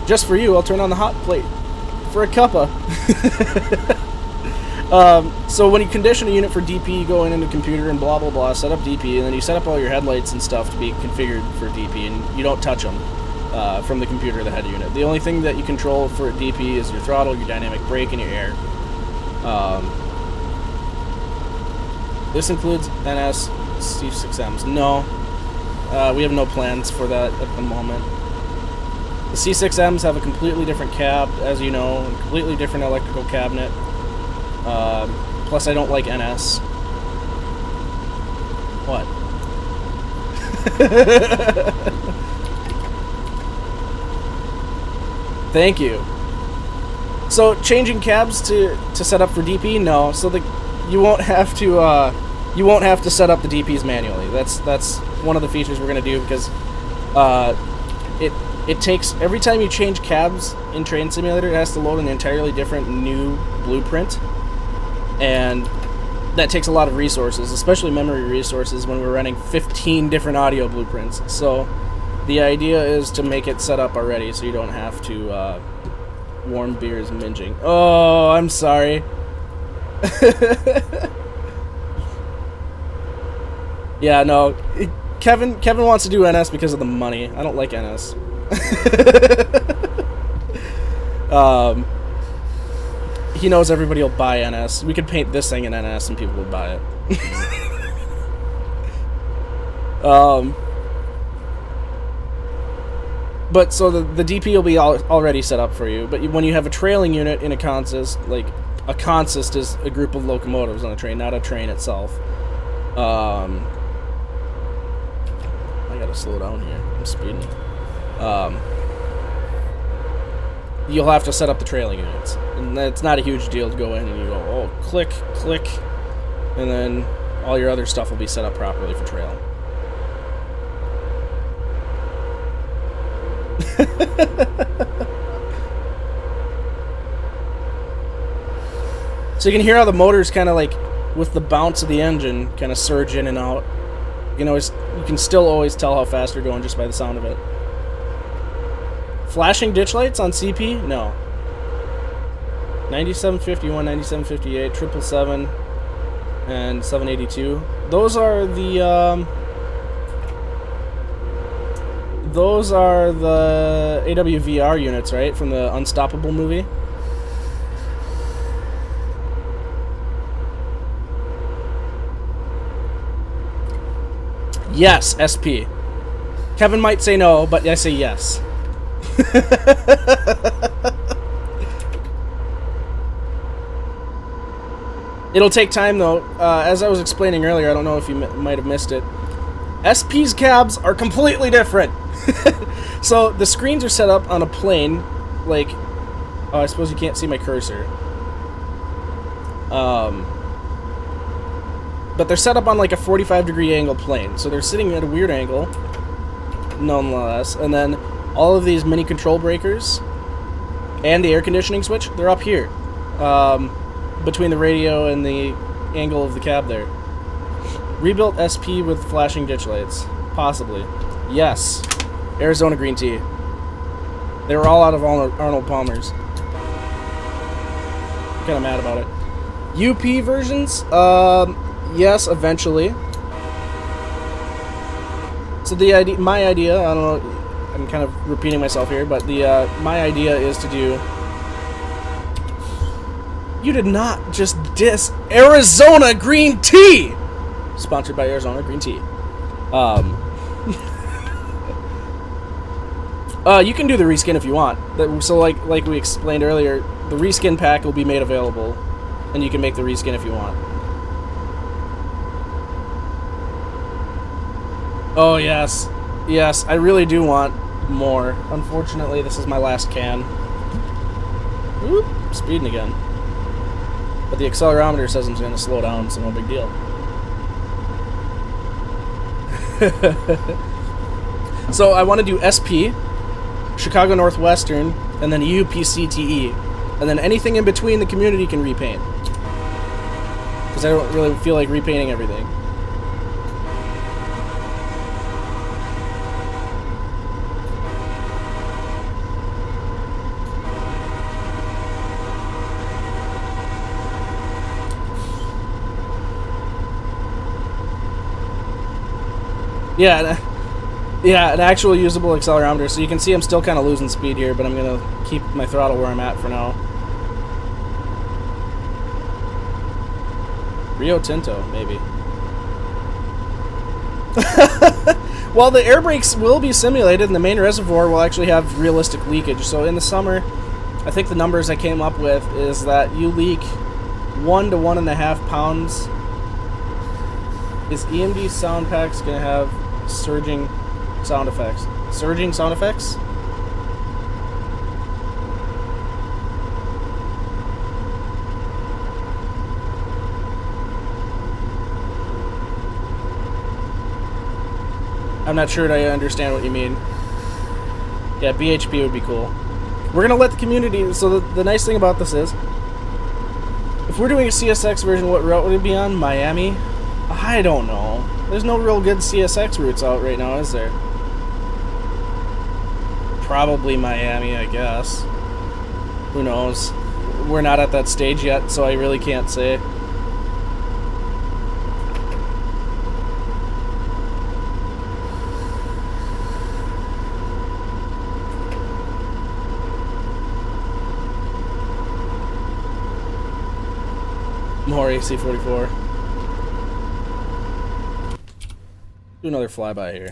Just for you, I'll turn on the hot plate for a cuppa. So when you condition a unit for DP, you go into the computer and blah blah blah, set up DP, and then you set up all your headlights and stuff to be configured for DP, and you don't touch them from the computer, the head unit. The only thing that you control for DP is your throttle, your dynamic brake, and your air. This includes NS C6Ms. No, we have no plans for that at the moment. The C6Ms have a completely different cab, as you know, a completely different electrical cabinet. Plus, I don't like NS. What? Thank you. So, changing cabs to set up for DP? No. So you won't have to set up the DPs manually. That's one of the features we're gonna do, because it takes, every time you change cabs in Train Simulator, it has to load an entirely different new blueprint, and that takes a lot of resources, especially memory resources, when we're running 15 different audio blueprints. So the idea is to make it set up already, so you don't have to warm beers minging. Oh, I'm sorry. Yeah, no, Kevin wants to do NS because of the money. I don't like NS. He knows everybody will buy NS. We could paint this thing in NS and people would buy it. But so the DP will be already set up for you. But when you have a trailing unit in a consist, like a consist is a group of locomotives on a train, not a train itself. I gotta slow down here. I'm speeding. You'll have to set up the trailing units, and that's not a huge deal to go in and you go, oh, click, click, and then all your other stuff will be set up properly for trailing. So you can hear how the motor's kind of like, with the bounce of the engine, kind of surge in and out. You can still always tell how fast you're going just by the sound of it. Flashing ditch lights on CP? No. 9751, 9758, 777, and 782. Those are the AWVR units, right? From the Unstoppable movie? Yes, SP. Kevin might say no, but I say yes. It'll take time, though. As I was explaining earlier, I don't know if you might have missed it. SP's cabs are completely different. So the screens are set up on a plane, like, oh, I suppose you can't see my cursor. But they're set up on like a 45-degree angle plane, so they're sitting at a weird angle, nonetheless. And then all of these mini control breakers and the air conditioning switch, they're up here, between the radio and the angle of the cab there. Rebuilt SP with flashing ditch lights, possibly. Yes, Arizona green tea. They were all out of Arnold Palmer's. Kind of mad about it. UP versions, yes, eventually. So my idea, I don't know, I'm kind of repeating myself here, but my idea is to do... You did not just diss Arizona green tea! Sponsored by Arizona green tea. You can do the reskin if you want. So like we explained earlier, the reskin pack will be made available, and you can make the reskin if you want. Oh yes, yes, I really do want more. Unfortunately, this is my last can. Oop, speeding again. But the accelerometer says I'm going to slow down, so no big deal. So I want to do SP, Chicago Northwestern, and then UPCTE, and then anything in between the community can repaint. Because I don't really feel like repainting everything. Yeah, yeah, an actual usable accelerometer. So you can see I'm still kind of losing speed here, but I'm going to keep my throttle where I'm at for now. Rio Tinto, maybe. Well, the air brakes will be simulated, and the main reservoir will actually have realistic leakage. So in the summer, I think the numbers I came up with is that you leak 1 to 1.5 pounds. Is EMD sound packs going to have surging sound effects? Surging sound effects? I'm not sure I understand what you mean. Yeah, BHP would be cool. We're going to let the community... So the nice thing about this is, if we're doing a CSX version, what route would it be on? Miami? I don't know. There's no real good CSX routes out right now, is there? Probably Miami, I guess. Who knows? We're not at that stage yet, so I really can't say. More AC44. Do another flyby here.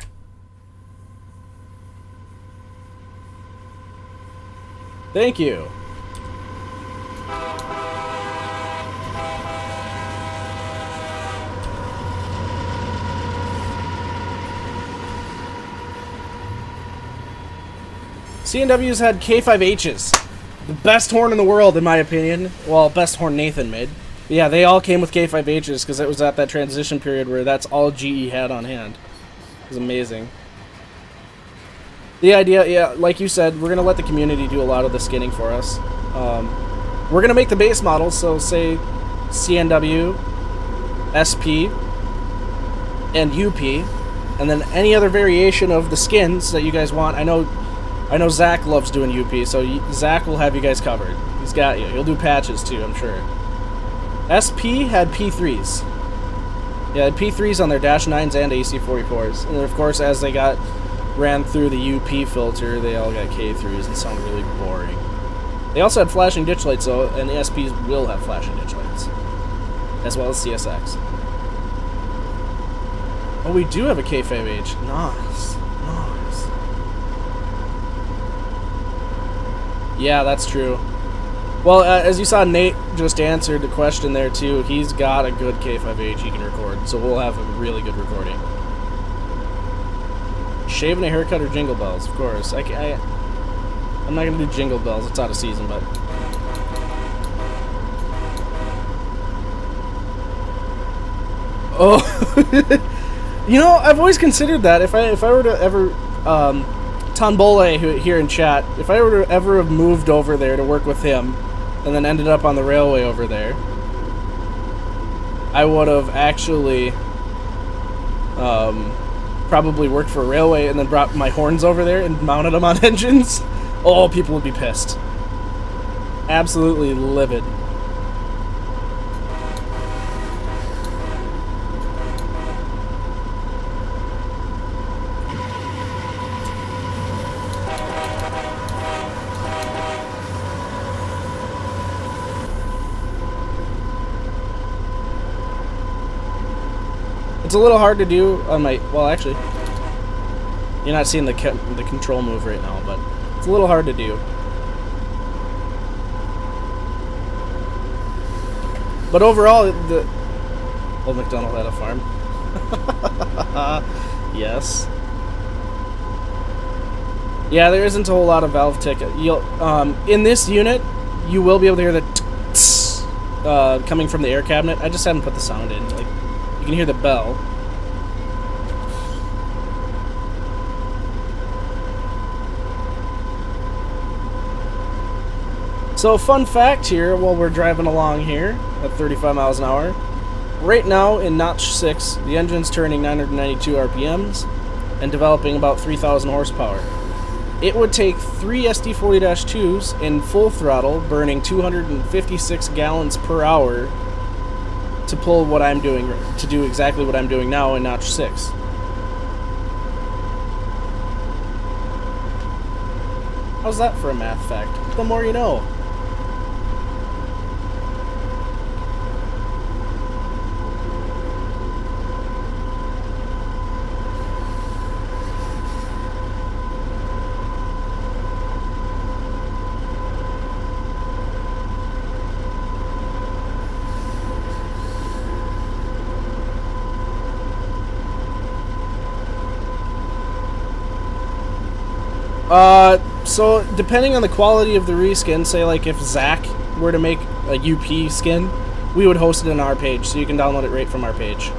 Thank you. C&W's had K5H's. The best horn in the world, in my opinion. Well, best horn Nathan made. Yeah, they all came with K5H's because it was at that transition period where that's all GE had on hand. It was amazing. The idea, yeah, like you said, we're going to let the community do a lot of the skinning for us. We're going to make the base models, so say CNW, SP, and UP, and then any other variation of the skins that you guys want. I know Zach loves doing UP, so Zach will have you guys covered. He's got you. He'll do patches too, I'm sure. SP had P3s. Yeah, P3s on their Dash 9s and AC44s. And of course, as they ran through the UP filter, they all got K3s and sound really boring. They also had flashing ditch lights, though, and the SPs will have flashing ditch lights, as well as CSX. Oh, we do have a K5H. Nice. Nice. Yeah, that's true. Well, as you saw, Nate just answered the question there, too. He's got a good K5H he can record, so we'll have a really good recording. Shaving a haircut or Jingle Bells, of course. I'm not going to do Jingle Bells. It's out of season, but... Oh! You know, I've always considered that. If I were to ever... Tonbole here in chat, if I were to ever have moved over there to work with him, and then ended up on the railway over there, I would have actually probably worked for a railway and then brought my horns over there and mounted them on engines. Oh, people would be pissed. Absolutely livid. It's a little hard to do on my... Well, actually, you're not seeing the control move right now, but it's a little hard to do. But overall, the... Old MacDonald had a farm. Yes. Yeah, there isn't a whole lot of valve tick. You'll, in this unit, you will be able to hear the coming from the air cabinet. I just haven't put the sound in. Like, you can hear the bell. So, fun fact here, while we're driving along here at 35 miles an hour, right now in Notch 6, the engine's turning 992 RPMs and developing about 3,000 horsepower. It would take 3 SD40-2s in full throttle, burning 256 gallons per hour to pull what I'm doing, to do exactly what I'm doing now in Notch 6. How's that for a math fact? The more you know. So depending on the quality of the reskin, say like if Zach were to make a UP skin, we would host it on our page, so you can download it right from our page.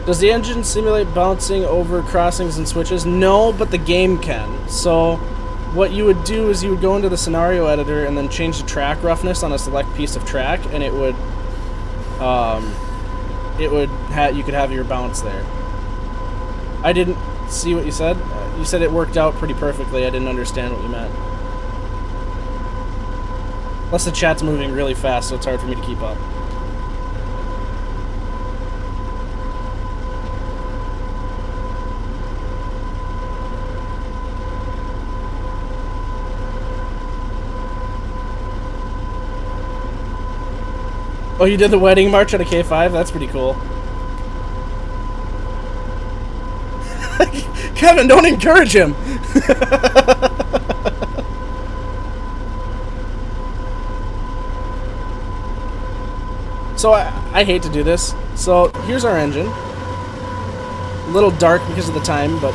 Does the engine simulate bouncing over crossings and switches? No, but the game can. So what you would do is you would go into the scenario editor and then change the track roughness on a select piece of track, and it would you could have your bounce there. I didn't see what you said. You said it worked out pretty perfectly. I didn't understand what you meant. Plus the chat's moving really fast, so it's hard for me to keep up. Oh, you did the wedding march on a K5? That's pretty cool. Kevin, don't encourage him! So, I hate to do this. So, here's our engine. A little dark because of the time, but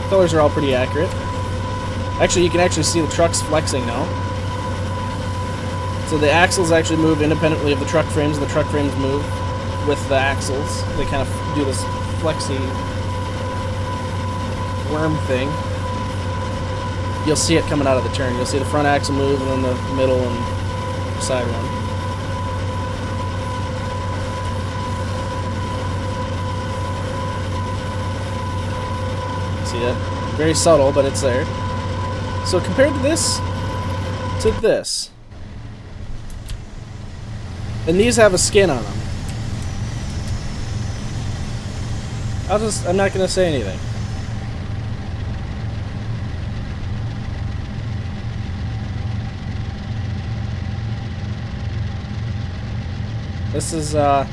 colors are all pretty accurate. Actually, you can actually see the trucks flexing now. So the axles actually move independently of the truck frames, and the truck frames move with the axles. They kind of do this flexy worm thing. You'll see it coming out of the turn. You'll see the front axle move, and then the middle and side one. See it? Very subtle, but it's there. So compared to this, and these have a skin on them. I'm not gonna say anything. This is, that's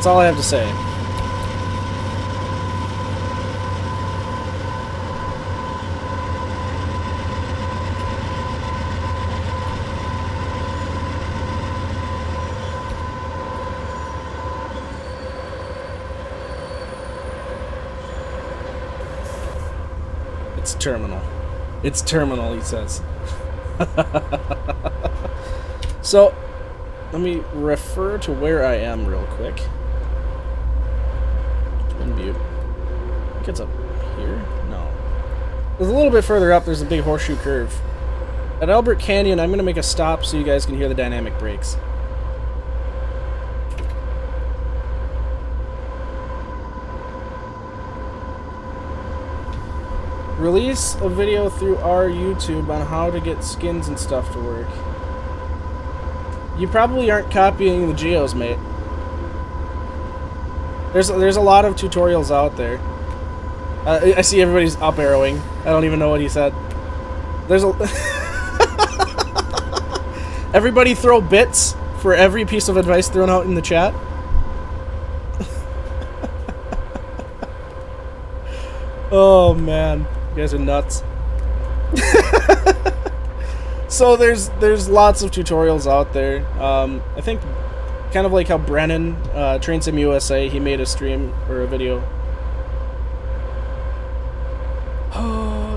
all I have to say. Terminal. It's terminal, he says. So, let me refer to where I am real quick. Twin Butte. I think it's up here? No. There's a little bit further up, there's a big horseshoe curve. At Albert Canyon, I'm going to make a stop so you guys can hear the dynamic brakes. Release a video through our YouTube on how to get skins and stuff to work. You probably aren't copying the geos, mate. There's a lot of tutorials out there. I see everybody's up arrowing. I don't even know what he said. There's a everybody throw bits for every piece of advice thrown out in the chat. Oh man. You guys are nuts. So there's lots of tutorials out there. I think kind of like how Brennan, Train Sim USA, he made a stream or a video.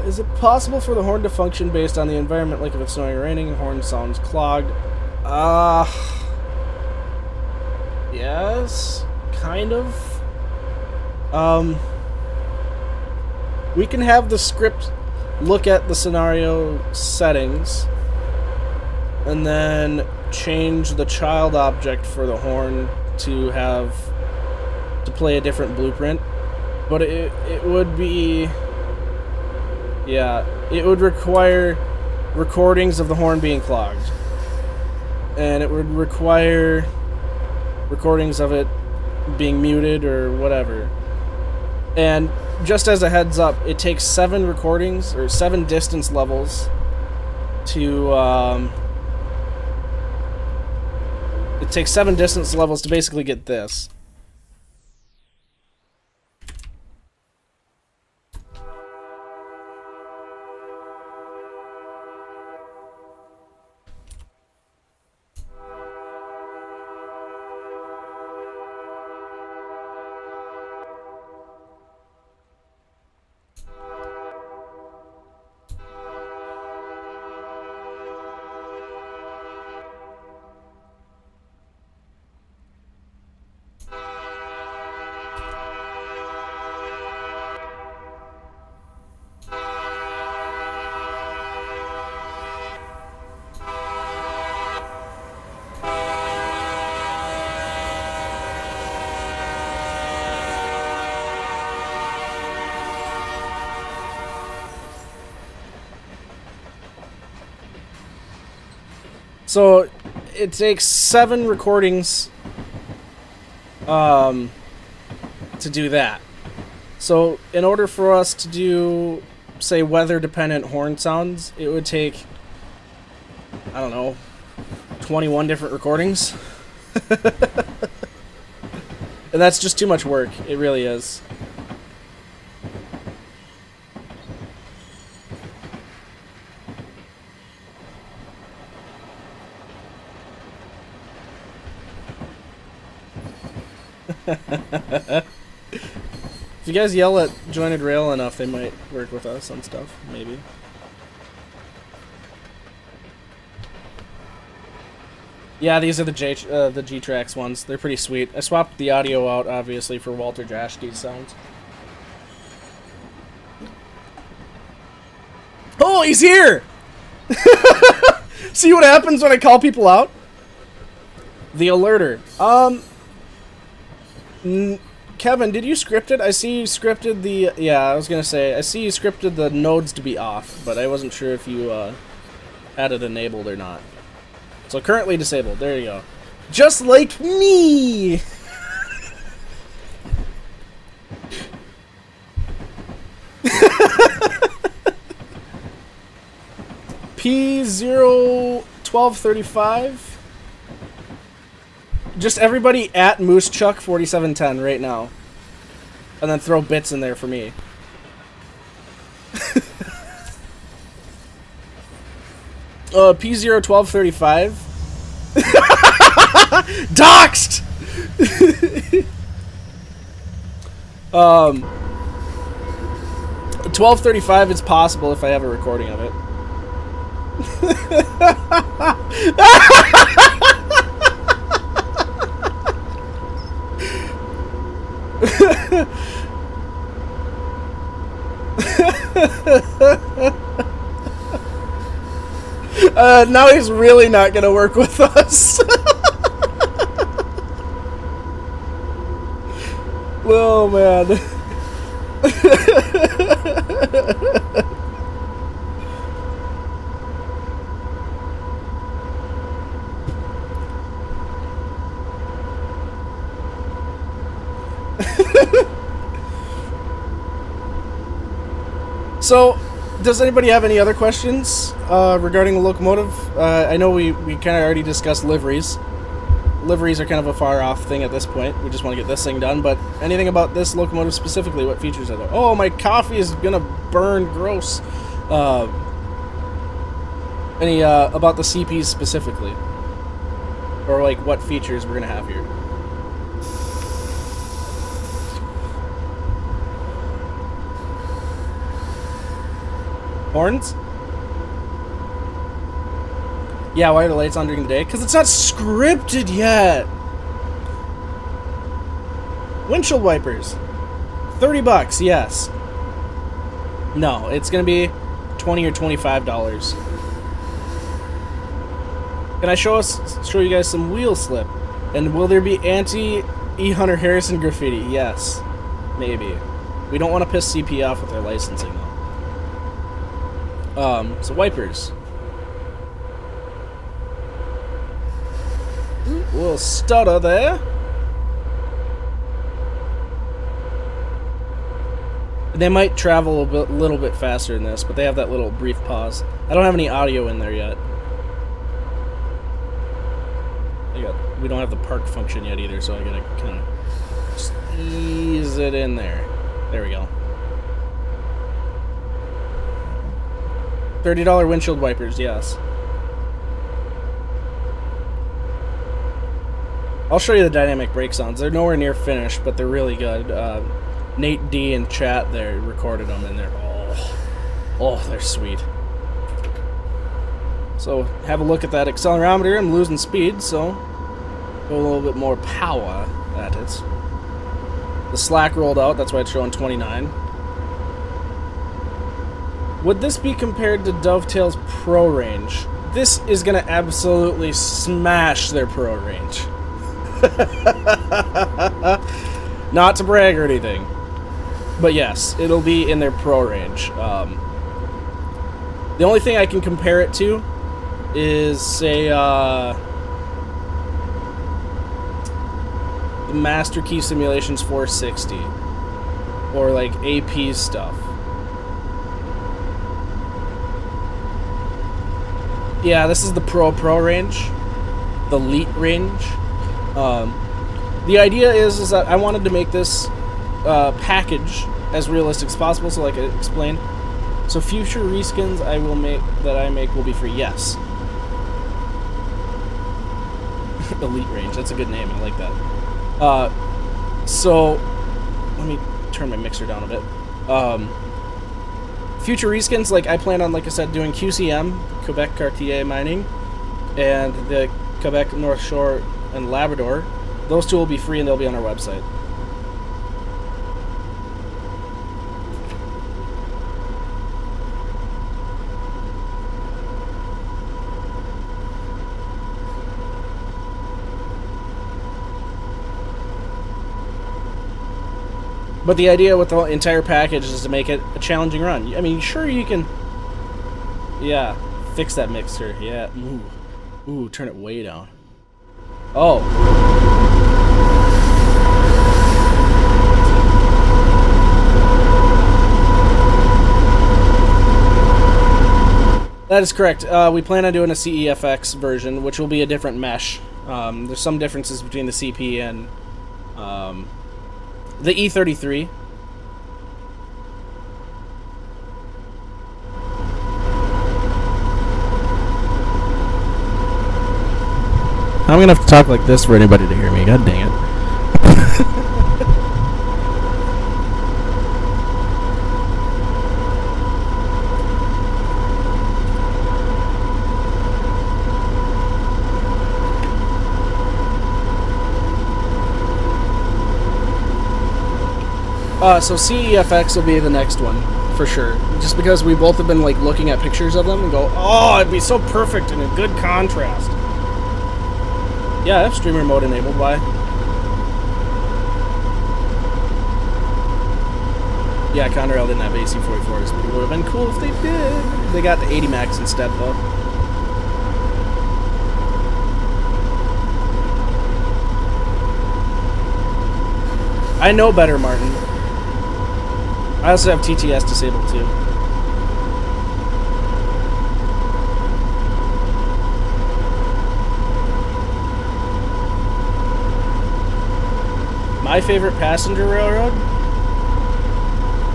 Is it possible for the horn to function based on the environment, like if it's snowing or raining, the horn sounds clogged? Yes, kind of. We can have the script look at the scenario settings and then change the child object for the horn to play a different blueprint. But it would be, yeah, it would require recordings of the horn being clogged, and it would require recordings of it being muted or whatever. And just as a heads up, it takes 7 recordings or 7 distance levels to it takes 7 distance levels to basically get this. So it takes 7 recordings to do that. So in order for us to do, say, weather-dependent horn sounds, it would take, I don't know, 21 different recordings. And that's just too much work. It really is. If you guys yell at Jointed Rail enough, they might work with us on stuff, maybe. Yeah, these are the G-Trax ones. They're pretty sweet. I swapped the audio out, obviously, for Walter Jaschke's sounds. Oh, he's here! See what happens when I call people out? The alerter. Kevin, did you script it? I see you scripted the... Yeah, I was gonna say, I see you scripted the nodes to be off, but I wasn't sure if you had it enabled or not. So currently disabled. There you go. Just like me! P01235. Just everybody at MooseChuck4710 right now. And then throw bits in there for me. P01235. Doxed! 1235 is possible if I have a recording of it. Now he's really not gonna work with us. Oh man. So, does anybody have any other questions regarding the locomotive? I know we kind of already discussed liveries. Liveries are kind of a far-off thing at this point. We just want to get this thing done, but anything about this locomotive specifically? What features are there? Oh, my coffee is gonna burn. Gross. Any about the CPs specifically? Or, like, what features we're gonna have here? Horns? Yeah, why are the lights on during the day? Because it's not scripted yet! Windshield wipers. $30, yes. No, it's gonna be $20 or $25. Can I show you guys some wheel slip? And will there be anti-E. Hunter Harrison graffiti? Yes. Maybe. We don't want to piss CP off with their licensing, though. So wipers. A little stutter there. They might travel a little bit faster than this, but they have that little brief pause. I don't have any audio in there yet. We don't have the park function yet either, so I gotta kind of just ease it in there. There we go. $30 windshield wipers, yes. I'll show you the dynamic brake sounds. They're nowhere near finished, but they're really good. Nate D in chat there recorded them, and they're they're sweet. So have a look at that accelerometer. I'm losing speed, so go a little bit more power at it. The slack rolled out, that's why it's showing 29. Would this be compared to Dovetail's Pro range? This is gonna absolutely smash their Pro range. Not to brag or anything, but yes, it'll be in their Pro range. The only thing I can compare it to is, say, the Master Key Simulations 460, or like AP stuff. Yeah, this is the Pro range, the Elite range. The idea is that I wanted to make this package as realistic as possible, so like I explained. So future reskins I make will be free. Yes. Elite range. That's a good name. I like that. So let me turn my mixer down a bit. Future reskins, like I plan on, like I said, doing QCM, Quebec Cartier Mining, and the Quebec North Shore and Labrador. Those two will be free and they'll be on our website. But the idea with the entire package is to make it a challenging run. I mean, sure, you can... Yeah, fix that mixer. Yeah, ooh, turn it way down. Oh. That is correct. We plan on doing a CEFX version, which will be a different mesh. There's some differences between the CP and the E33. I'm gonna have to talk like this for anybody to hear me. God dang it. So CEFX will be the next one, for sure. Just because we both have been like looking at pictures of them and go, oh, it'd be so perfect and a good contrast. Yeah, I have streamer mode enabled. Why? Yeah, Conrail didn't have AC44s, but it would have been cool if they did. They got the 80 Max instead, though. I know better, Martin. I also have TTS disabled, too. My favorite passenger railroad?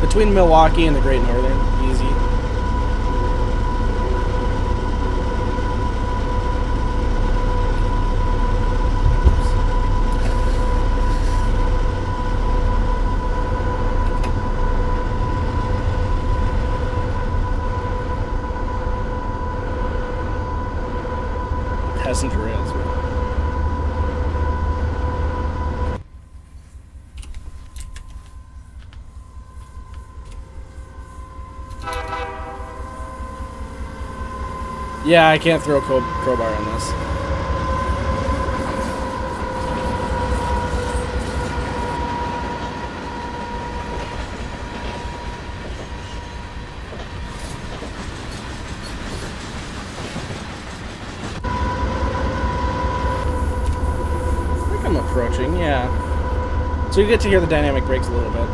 Between Milwaukee and the Great Northern. Easy. Passenger rails. Yeah, I can't throw crowbar on this. approaching, yeah. So you get to hear the dynamic brakes a little bit.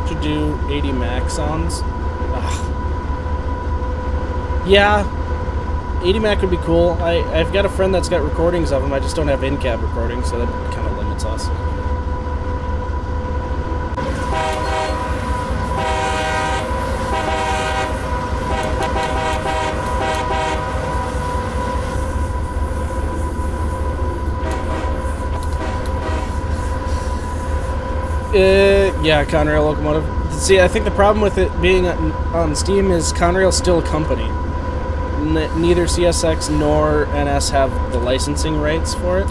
Should do 80 Mac sounds. Ugh. Yeah, 80 Mac would be cool. I've got a friend that's got recordings of them. I just don't have in-cab recordings, so that kind of limits us. Yeah, Conrail locomotive. See, I think the problem with it being on Steam is Conrail's still a company. Neither CSX nor NS have the licensing rights for it.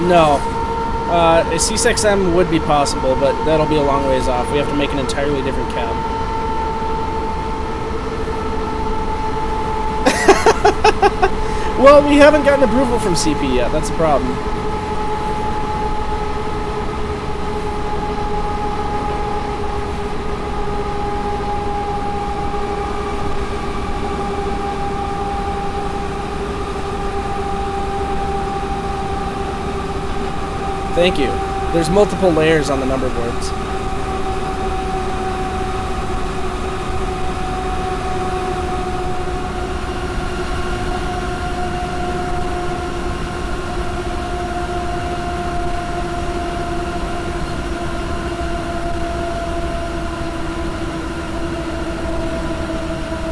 No. A C6M would be possible, but that'll be a long ways off. We have to make an entirely different cab. Well, we haven't gotten approval from CP yet. That's the problem. Thank you. There's multiple layers on the number boards.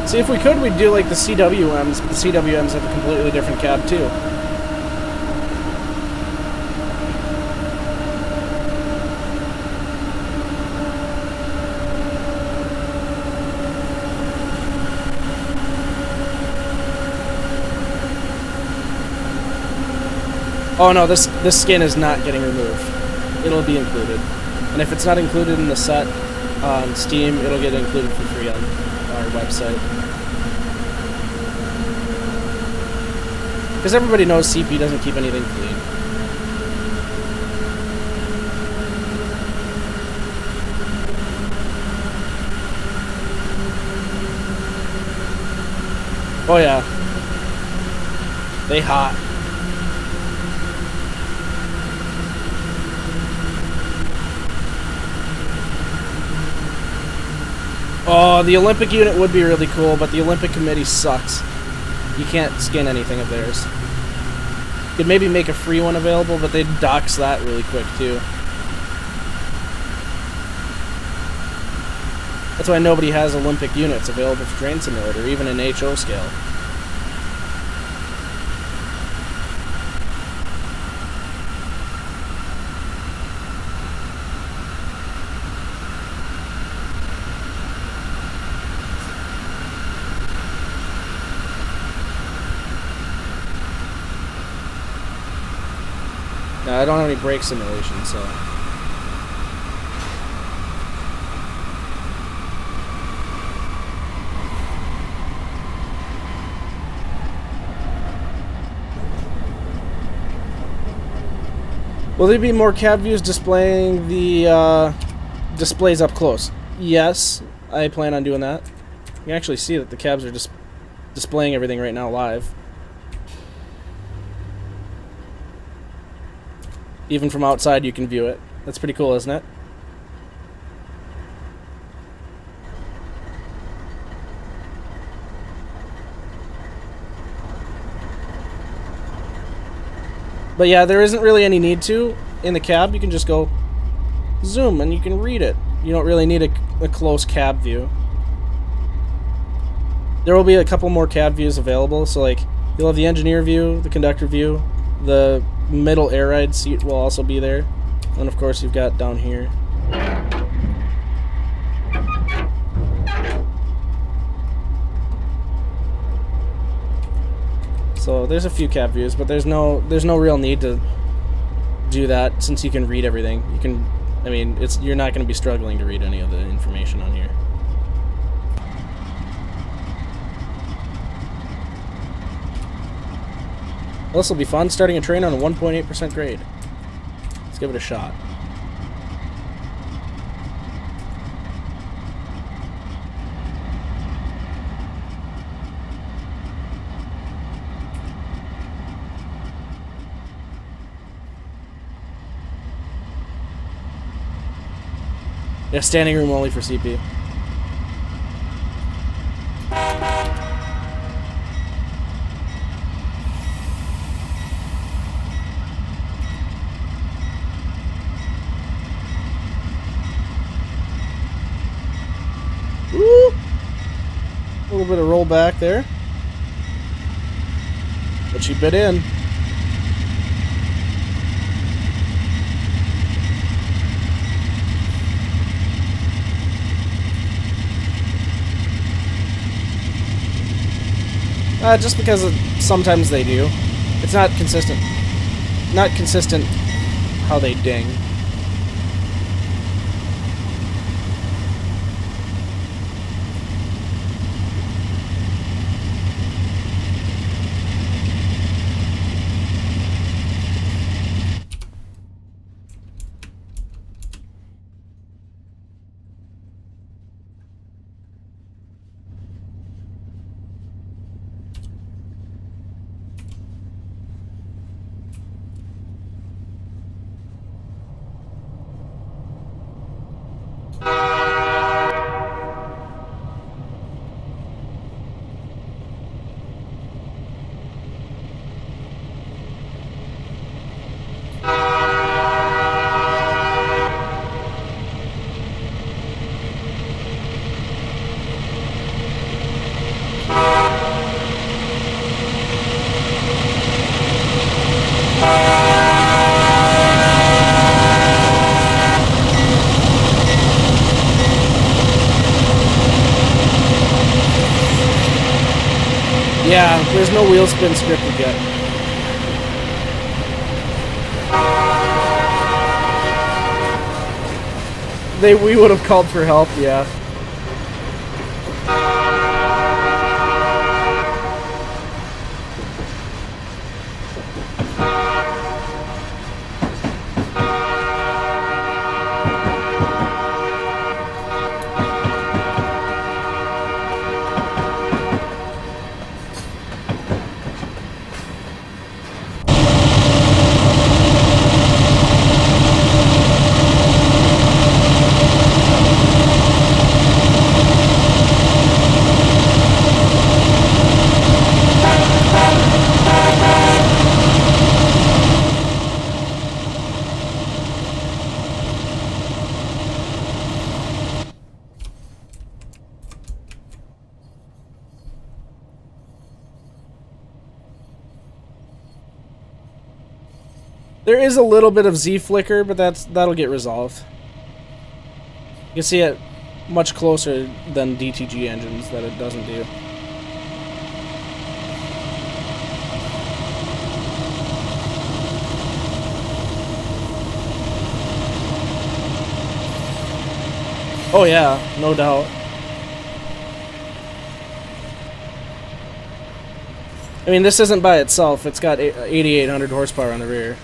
See, if we could, we'd do like the CWMs, but the CWMs have a completely different cab too. Oh no, this skin is not getting removed. It'll be included. And if it's not included in the set on Steam, it'll get included for free on our website. Because everybody knows CP doesn't keep anything clean. Oh yeah. They hot. Oh, the Olympic unit would be really cool, but the Olympic committee sucks. You can't skin anything of theirs. You could maybe make a free one available, but they'd dox that really quick, too. That's why nobody has Olympic units available for Train Simulator, even in HO scale. No, I don't have any brake simulation, so... Will there be more cab views displaying the displays up close? Yes, I plan on doing that. You can actually see that the cabs are just displaying everything right now live. Even from outside you can view it. That's pretty cool, isn't it? But yeah, there isn't really any need to. In the cab, you can just go zoom and you can read it. You don't really need a close cab view. There will be a couple more cab views available, so like you'll have the engineer view, the conductor view, the middle air ride seat will also be there, and of course you've got down here. So there's a few cab views, but there's no real need to do that since you can read everything. You can, I mean, you're not going to be struggling to read any of the information on here. Well, this will be fun, starting a train on a 1.8% grade. Let's give it a shot. Yeah, standing room only for CP. Woo! A little bit of roll back there. But she bit in. Just because sometimes they do. It's not consistent. Not consistent how they ding. Yeah, there's no wheel spin scripted yet. We would have called for help, yeah. There is a little bit of Z flicker, but that'll get resolved. You can see it much closer than DTG engines that it doesn't do. Oh yeah, no doubt. I mean, this isn't by itself. It's got 8,800 horsepower on the rear.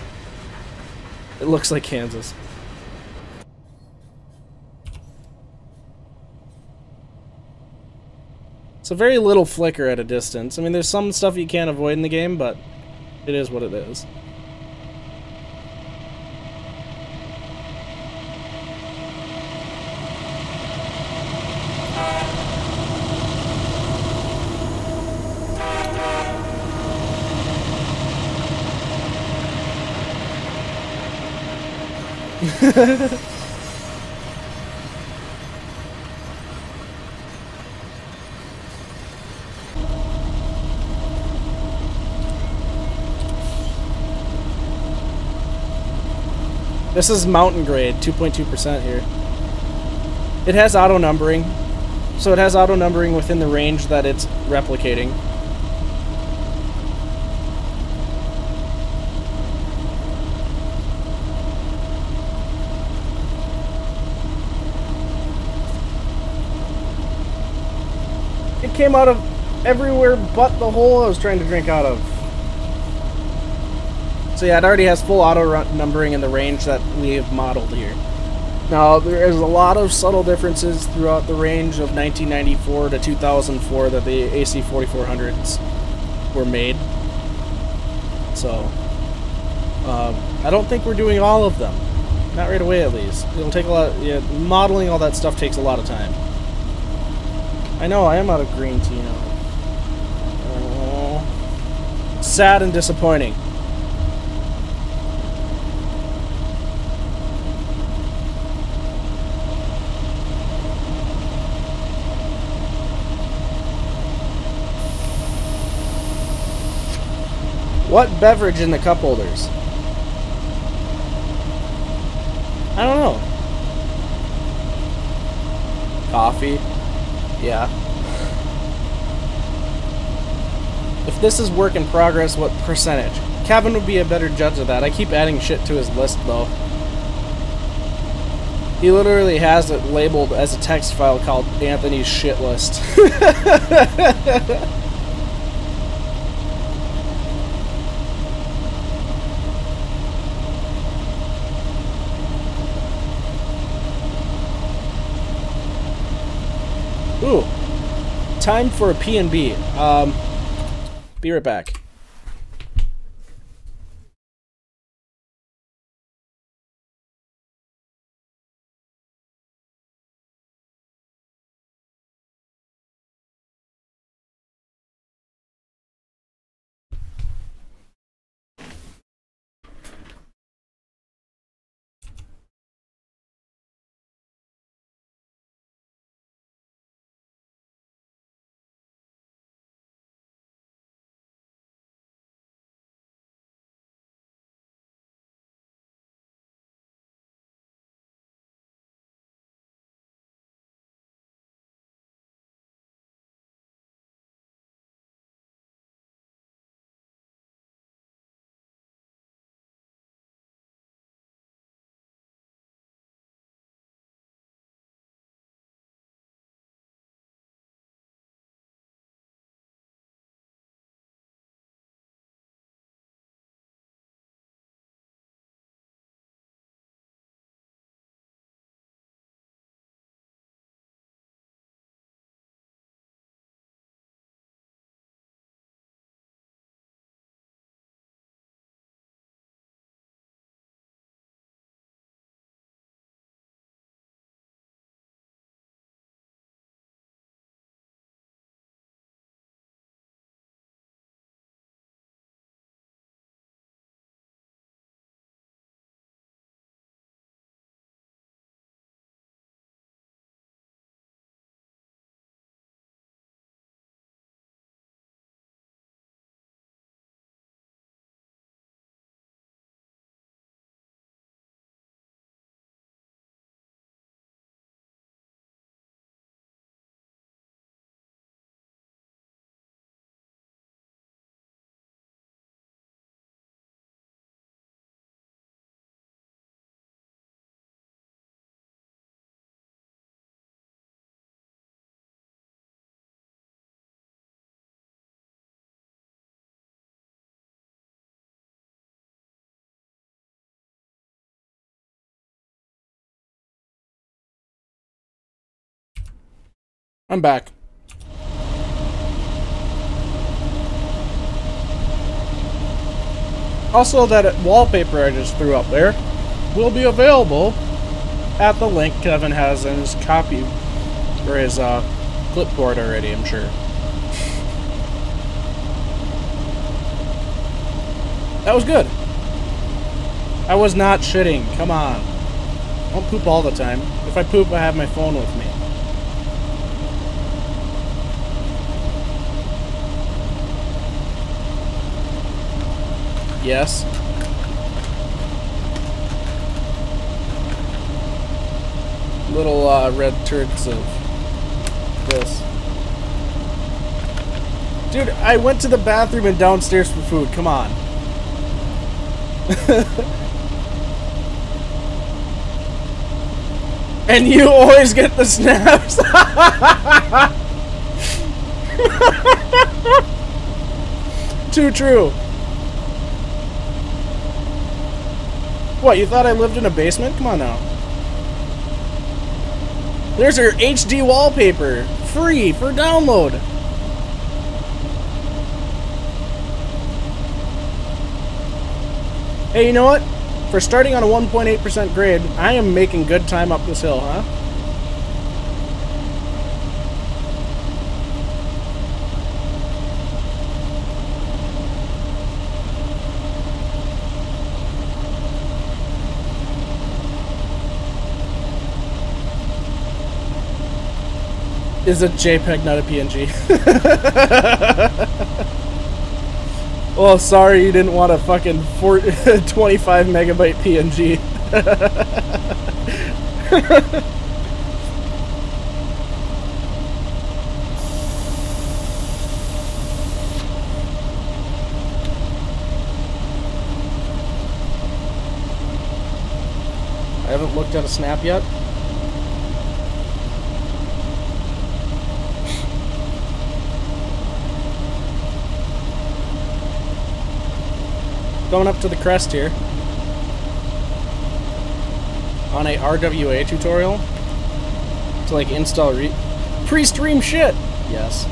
It looks like Kansas. So very little flicker at a distance. I mean, there's some stuff you can't avoid in the game, but it is what it is. This is mountain grade, 2.2% here. It has auto numbering, so it has auto numbering within the range that it's replicating. It came out of everywhere but the hole I was trying to drink out of. So yeah, it already has full auto numbering in the range that we have modeled here. Now, there is a lot of subtle differences throughout the range of 1994 to 2004 that the AC4400s were made. So, I don't think we're doing all of them. Not right away, at least. It'll take a lot. Yeah, modeling all that stuff takes a lot of time. I know, I am out of green tea now. Oh, sad and disappointing. What beverage in the cup holders? I don't know. Coffee? Yeah. If this is work in progress, what percentage? Kevin would be a better judge of that. I keep adding shit to his list, though. He literally has it labeled as a text file called Anthony's shit list. Ooh, time for a P&B. Be right back. I'm back. Also, that wallpaper I just threw up there will be available at the link Kevin has in his copy, or his clipboard already, I'm sure. That was good. I was not shitting. Come on. I don't poop all the time. If I poop, I have my phone with me. Yes. little red turds of this. Dude, I went to the bathroom and downstairs for food. Come on. And you always get the snaps. Too true. What, you thought I lived in a basement? Come on now. There's her HD wallpaper. Free for download. Hey, you know what? For starting on a 1.8% grade, I am making good time up this hill, huh? Is a JPEG, not a PNG. Well, sorry you didn't want a fucking 25 megabyte PNG. I haven't looked at a snap yet. Going up to the crest here on a RWA tutorial to like install pre-stream shit. Yes.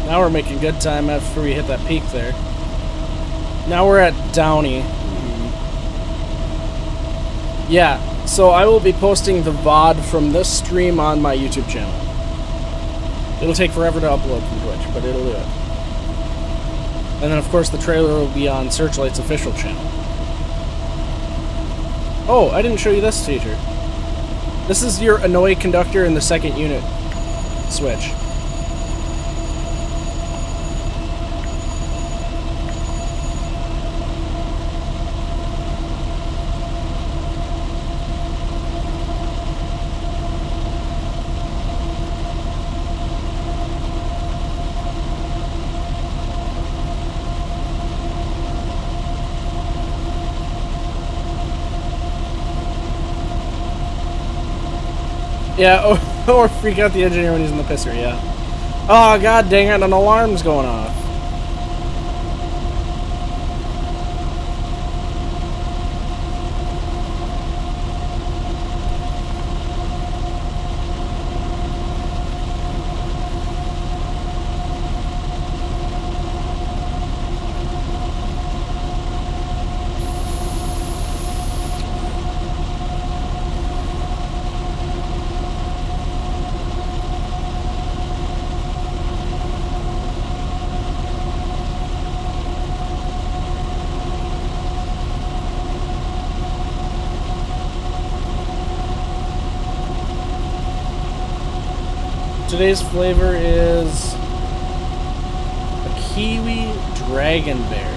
Now we're making good time after we hit that peak there. Now we're at Downey. Yeah, so I will be posting the VOD from this stream on my YouTube channel. It'll take forever to upload from Twitch, but it'll do it. And then of course the trailer will be on Searchlight's official channel. Oh, I didn't show you this feature. This is your annoy conductor in the second unit switch. Yeah, or freak out the engineer when he's in the pisser, yeah. Oh, god dang it, an alarm's going off. Today's flavor is a kiwi dragonberry.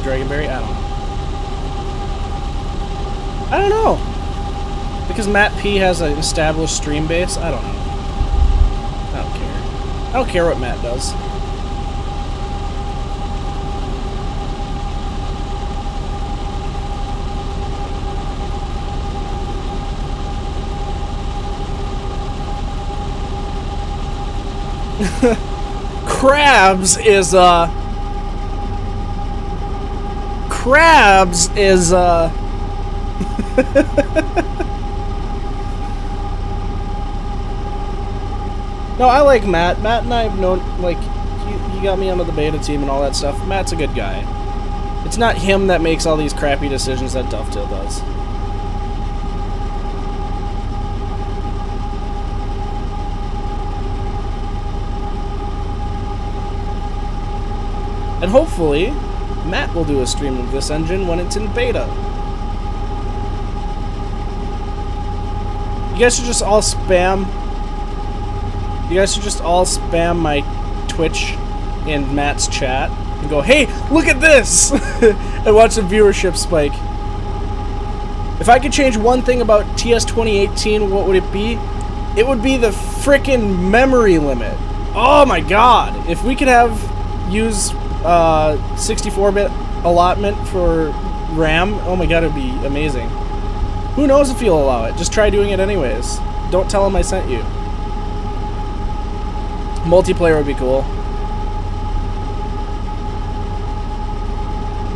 the Dragonberry? I don't know. Because Matt P has an established stream base? I don't know. I don't care. I don't care what Matt does. Crabs is No, I like Matt. Matt and I have known, like, he got me onto the beta team and all that stuff. Matt's a good guy. It's not him that makes all these crappy decisions that Dovetail does. And hopefully, Matt will do a stream of this engine when it's in beta. You guys should just all spam... You guys should just all spam my Twitch and Matt's chat and go, hey, look at this! And watch the viewership spike. If I could change one thing about TS2018, what would it be? It would be the frickin' memory limit. Oh my god! If we could use 64-bit allotment for RAM, oh my god, it would be amazing. Who knows if you'll allow it? Just try doing it anyways. Don't tell them I sent you. Multiplayer would be cool.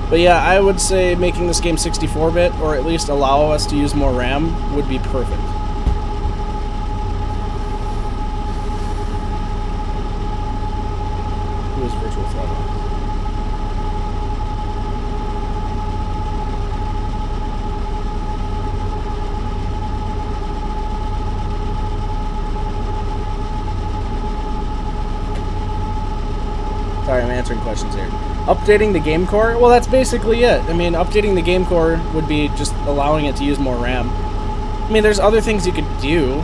But yeah, I would say making this game 64-bit, or at least allow us to use more RAM, would be perfect. Who is Virtual Throttle? Sorry, I'm answering questions here. Updating the game core? Well, that's basically it. I mean, updating the game core would be just allowing it to use more RAM. I mean, there's other things you could do,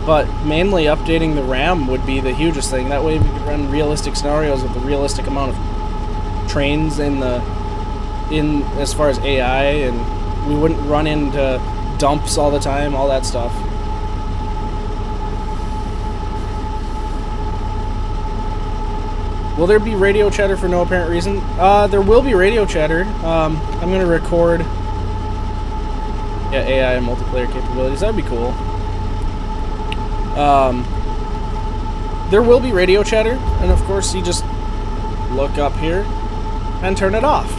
but mainly updating the RAM would be the hugest thing. That way we could run realistic scenarios with a realistic amount of trains as far as AI, and we wouldn't run into dumps all the time, all that stuff. Will there be radio chatter for no apparent reason? There will be radio chatter. I'm going to record AI and multiplayer capabilities. That would be cool. There will be radio chatter, and of course you just look up here and turn it off.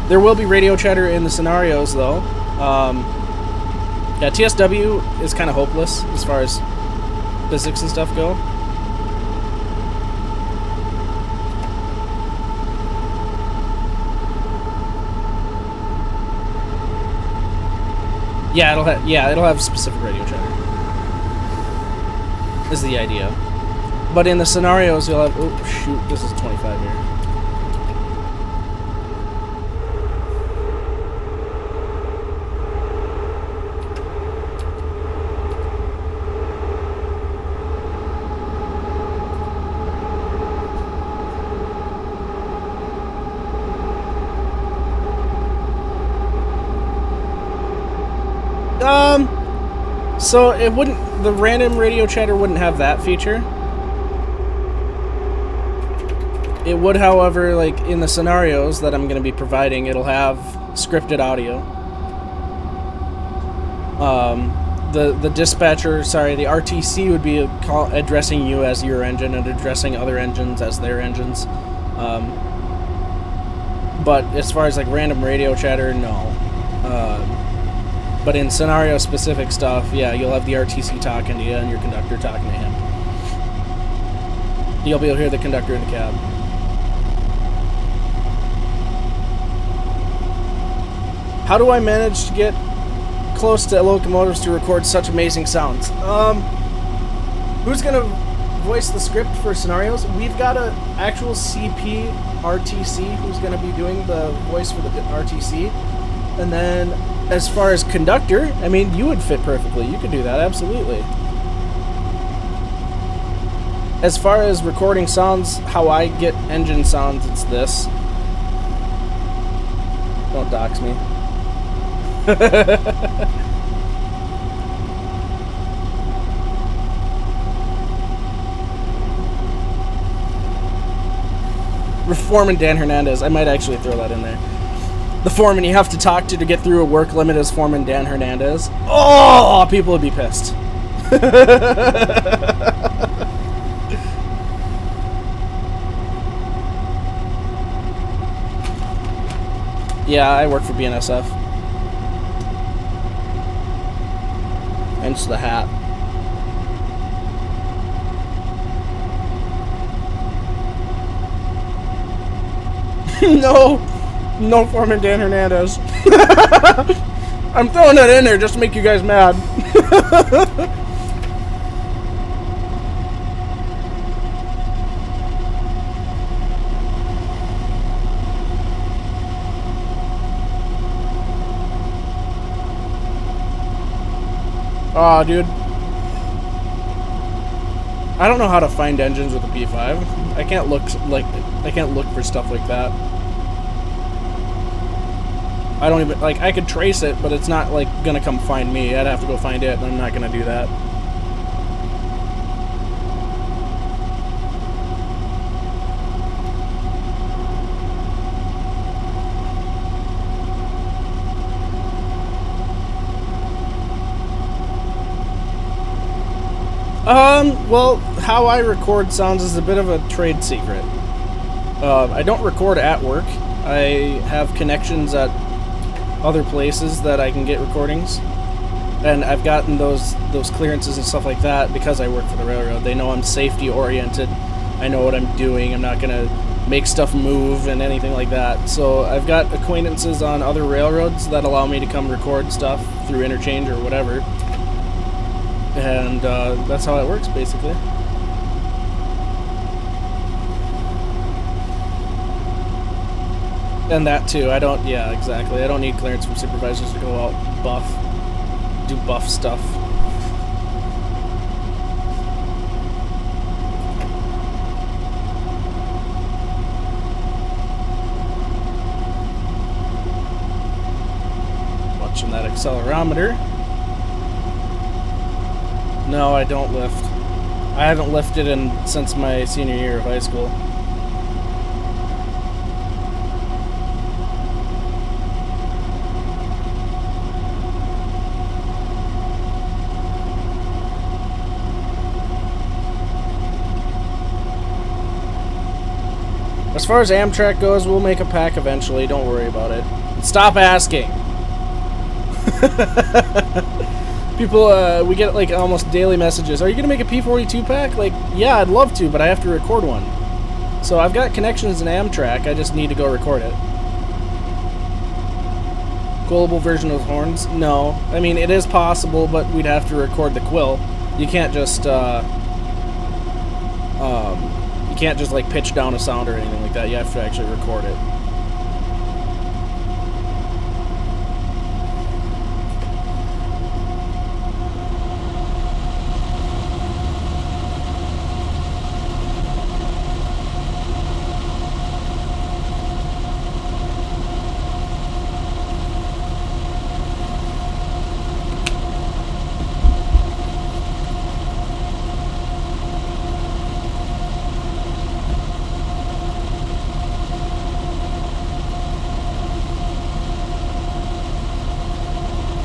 There will be radio chatter in the scenarios, though. Yeah, TSW is kind of hopeless as far as physics and stuff go. Yeah, it'll have specific radio chatter. Is the idea. But in the scenarios, you'll have... Oh, shoot, this is 25 here. So it wouldn't, the random radio chatter wouldn't have that feature. It would, however, like in the scenarios that I'm going to be providing, it'll have scripted audio. The dispatcher, sorry, the RTC would be addressing you as your engine and addressing other engines as their engines. But as far as like random radio chatter, no. But in scenario-specific stuff, yeah, you'll have the RTC talking to you and your conductor talking to him. You'll be able to hear the conductor in the cab. How do I manage to get close to locomotives to record such amazing sounds? Who's gonna voice the script for scenarios? We've got an actual CP RTC who's gonna be doing the voice for the RTC. And then, as far as conductor, I mean, you would fit perfectly. You could do that, absolutely. As far as recording sounds, how I get engine sounds, it's this. Don't dox me. Foreman Dan Hernandez. I might actually throw that in there. The foreman you have to talk to get through a work limit is Foreman Dan Hernandez. Oh, people would be pissed. Yeah, I work for BNSF. Hence the hat. No Foreman Dan Hernandez. I'm throwing that in there just to make you guys mad. Aw, dude. I don't know how to find engines with a P5. I can't look for stuff like that. I don't even, like, I could trace it, but it's not, like, gonna come find me. I'd have to go find it, and I'm not gonna do that. Well, how I record sounds is a bit of a trade secret. I don't record at work. I have connections at other places that I can get recordings. And I've gotten those clearances and stuff like that because I work for the railroad. They know I'm safety oriented. I know what I'm doing. I'm not gonna make stuff move and anything like that. So I've got acquaintances on other railroads that allow me to come record stuff through interchange or whatever. And that's how it works, basically. And that too, yeah, exactly. I don't need clearance from supervisors to go out do buff stuff. Watching that accelerometer. No, I don't lift. I haven't lifted since my senior year of high school. As far as Amtrak goes, we'll make a pack eventually. Don't worry about it. Stop asking. People, we get like almost daily messages. Are you gonna make a P42 pack? Like, yeah, I'd love to, but I have to record one. So I've got connections in Amtrak. I just need to go record it. Quillable version of horns? No. I mean, it is possible, but we'd have to record the quill. You can't just, like pitch down a sound or anything like that. You have to actually record it.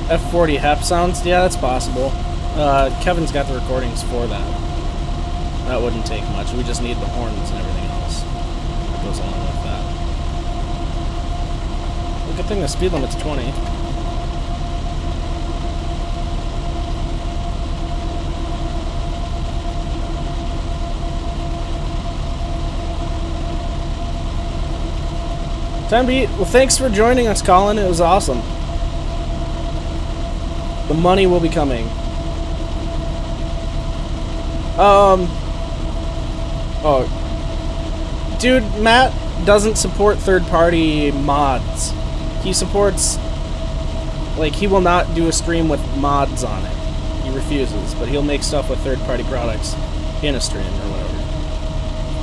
F40 HEP sounds? Yeah, that's possible. Kevin's got the recordings for that. That wouldn't take much. We just need the horns and everything else that goes along with that. Well, good thing the speed limit's 20. Time to eat. Well, thanks for joining us, Colin. It was awesome. The money will be coming. Oh. Dude, Matt doesn't support third-party mods. He supports... Like, he will not do a stream with mods on it. He refuses, but he'll make stuff with third-party products in a stream or whatever.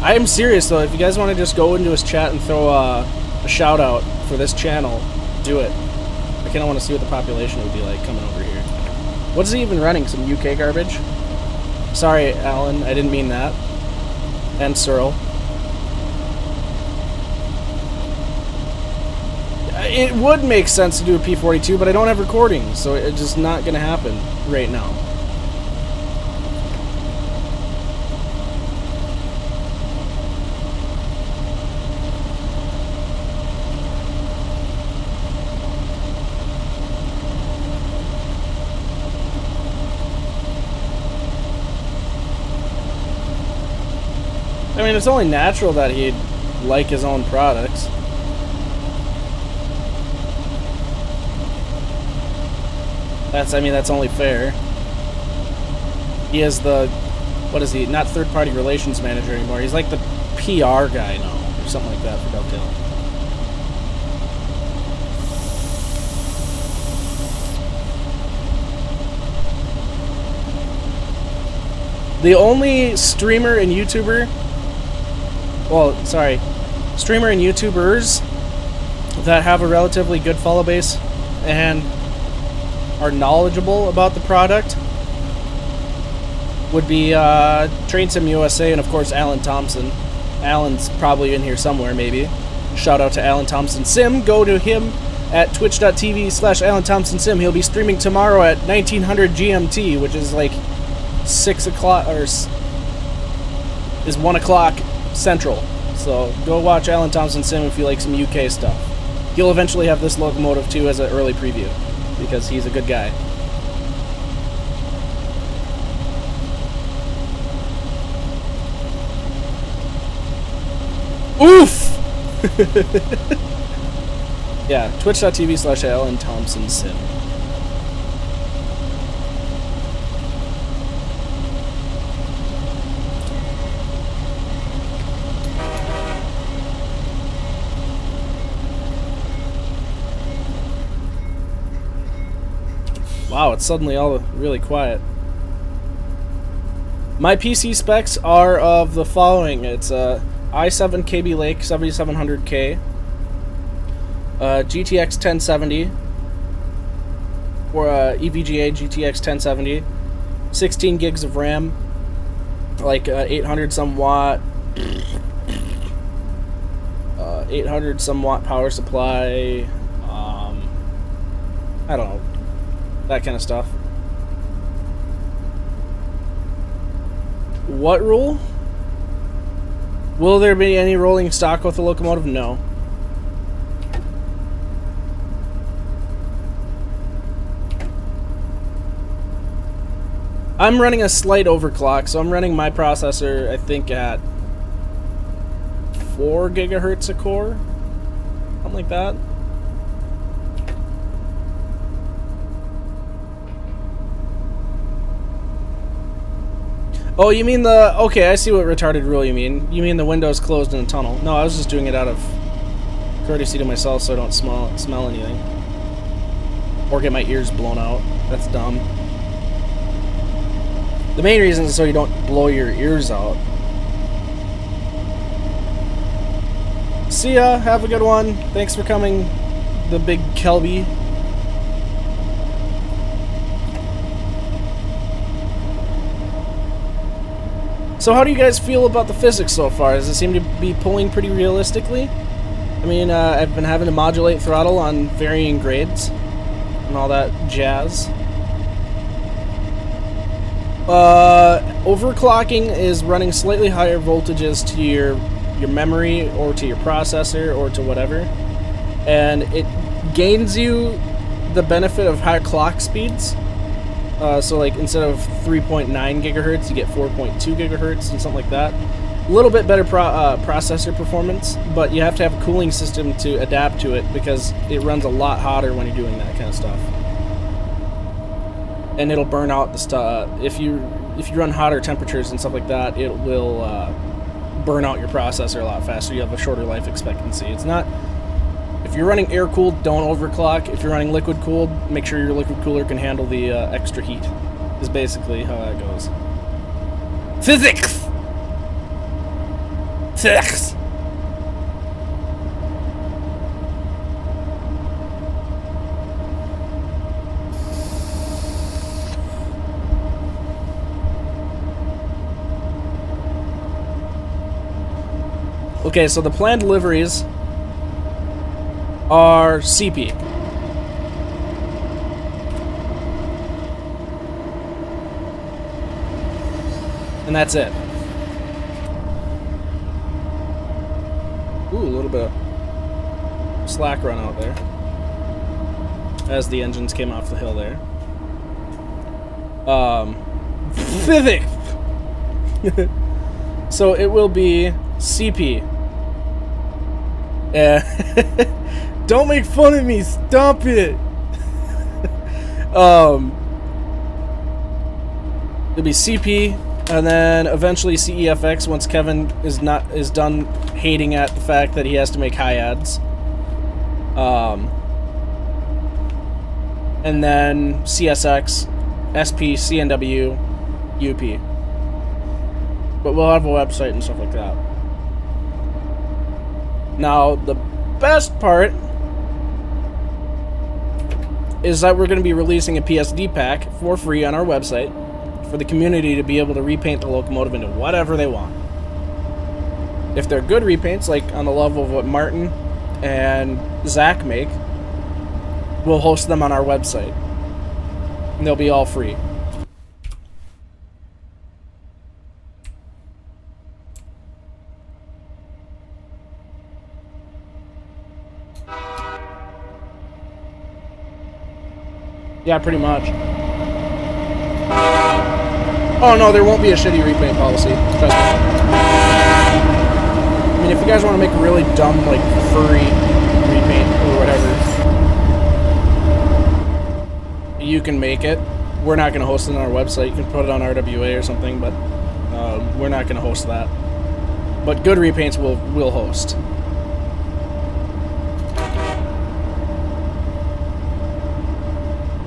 I am serious though. If you guys want to just go into his chat and throw a shout out for this channel, do it. I kind of want to see what the population would be like coming over here. What is he even running? Some UK garbage? Sorry, Alan. I didn't mean that. And Searle. It would make sense to do a P42, but I don't have recordings, so it's just not going to happen right now. I mean, it's only natural that he'd like his own products. That's only fair. He is the, what is he? Not third-party relations manager anymore. He's like the PR guy now, or something like that for Dovetail. The only streamer and YouTuber, streamer and YouTubers that have a relatively good follow base and are knowledgeable about the product would be Train Sim USA and of course Alan Thompson. Alan's probably in here somewhere, maybe. Shout out to Alan Thompson Sim. Go to him at twitch.tv/Alan Thompson Sim. He'll be streaming tomorrow at 1900 GMT, which is like 6 o'clock, or is 1 o'clock Central. So go watch Alan Thompson Sim if you like some UK stuff. He'll eventually have this locomotive too as an early preview, because he's a good guy. Oof! Yeah, twitch.tv/Alan Thompson Sim. Wow, it's suddenly all really quiet. My PC specs are of the following. It's a i7 KB Lake 7700K, GTX 1070, or EVGA GTX 1070, 16 gigs of RAM, like 800 some watt, 800 some watt power supply. I don't know. That kind of stuff. What rule? Will there be any rolling stock with the locomotive? No. I'm running a slight overclock, so I'm running my processor, I think, at 4 gigahertz a core. Something like that. Oh, you mean the... Okay, I see what retarded rule you mean. You mean the window's closed in a tunnel. No, I was just doing it out of courtesy to myself so I don't smell anything. Or get my ears blown out. That's dumb. The main reason is so you don't blow your ears out. See ya. Have a good one. Thanks for coming, the big Kelby. So how do you guys feel about the physics so far? Does it seem to be pulling pretty realistically? I mean, I've been having to modulate throttle on varying grades and all that jazz. Overclocking is running slightly higher voltages to your memory or to your processor or to whatever, and it gains you the benefit of higher clock speeds. So like instead of 3.9 gigahertz, you get 4.2 gigahertz and something like that. A little bit better processor performance, but you have to have a cooling system to adapt to it because it runs a lot hotter when you're doing that kind of stuff. And it'll burn out the stuff. If you run hotter temperatures and stuff like that, it will burn out your processor a lot faster. You have a shorter life expectancy. It's not... If you're running air-cooled, don't overclock. If you're running liquid-cooled, make sure your liquid cooler can handle the extra heat, is basically how that goes. Physics! Six. Okay, so the planned deliveries are CP. And that's it. Ooh, a little bit of slack run out there as the engines came off the hill there. Physics. So it will be CP. Don't make fun of me. Stop it. It'll be CP, and then eventually CEFX once Kevin is done hating at the fact that he has to make high ads. And then CSX, SP, CNW, UP. But we'll have a website and stuff like that. Now, the best part is that we're going to be releasing a PSD pack for free on our website for the community to be able to repaint the locomotive into whatever they want. If they're good repaints, like on the level of what Martin and Zach make, we'll host them on our website. And they'll be all free. Yeah, pretty much. Oh no, there won't be a shitty repaint policy. Trust me. I mean, if you guys want to make a really dumb, like, furry repaint or whatever, you can make it. We're not going to host it on our website. You can put it on RWA or something, but we're not going to host that. But good repaints we'll host.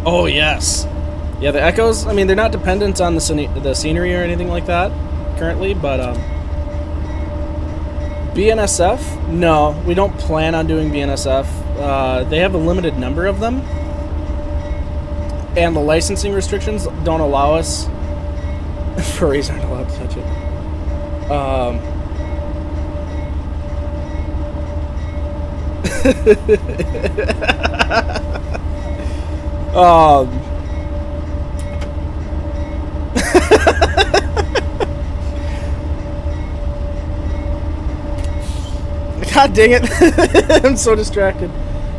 Oh, yes. Yeah, the echoes, I mean, they're not dependent on the scenery or anything like that currently, but BNSF? No, we don't plan on doing BNSF. They have a limited number of them, and the licensing restrictions don't allow us. Furries aren't allowed to touch it. God dang it. I'm so distracted.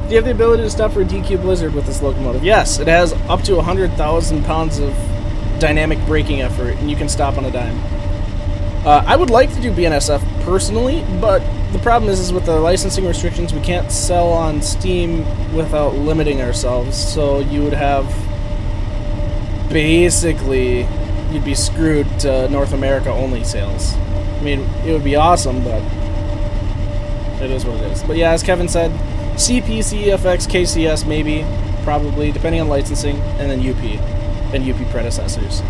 Do you have the ability to stop for a DQ blizzard with this locomotive? Yes, it has up to 100,000 pounds of dynamic braking effort, and you can stop on a dime. I would like to do BNSF personally, but the problem is with the licensing restrictions, we can't sell on Steam without limiting ourselves, so you would have... basically, you'd be screwed to North America only sales. I mean, it would be awesome, but it is what it is. But yeah, as Kevin said, CP, CEFX, KCS maybe, probably, depending on licensing, and then UP, and UP predecessors.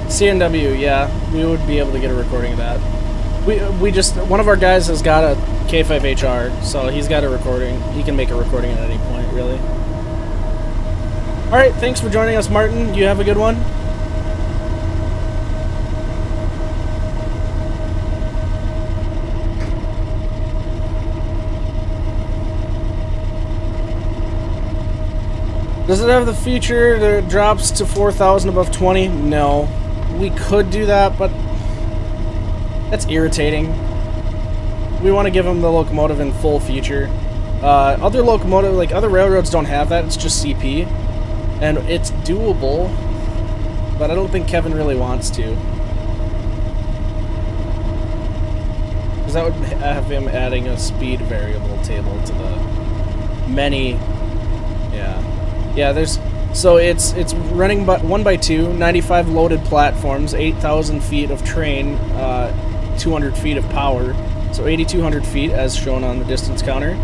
CNW, yeah, we would be able to get a recording of that. We just, one of our guys has got a K5HR, so he's got a recording. He can make a recording at any point, really. Alright, thanks for joining us, Martin. You have a good one. Does it have the feature that it drops to 4,000 above 20? No. We could do that, but that's irritating. We want to give them the locomotive in full feature. Other locomotive, like other railroads don't have that, it's just CP. And it's doable, but I don't think Kevin really wants to. Because that would have him adding a speed variable table to the many, yeah, there's, so it's running by 1x2, 95 loaded platforms, 8,000 feet of train, 200 feet of power, so 8,200 feet as shown on the distance counter.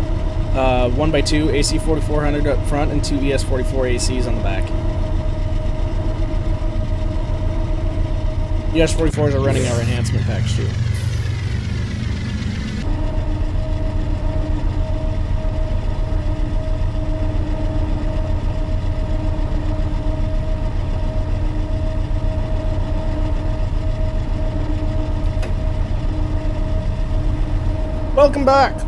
1x2 AC4400 up front and 2 ES44 ACs on the back. ES44s are running our enhancement packs too. Welcome back!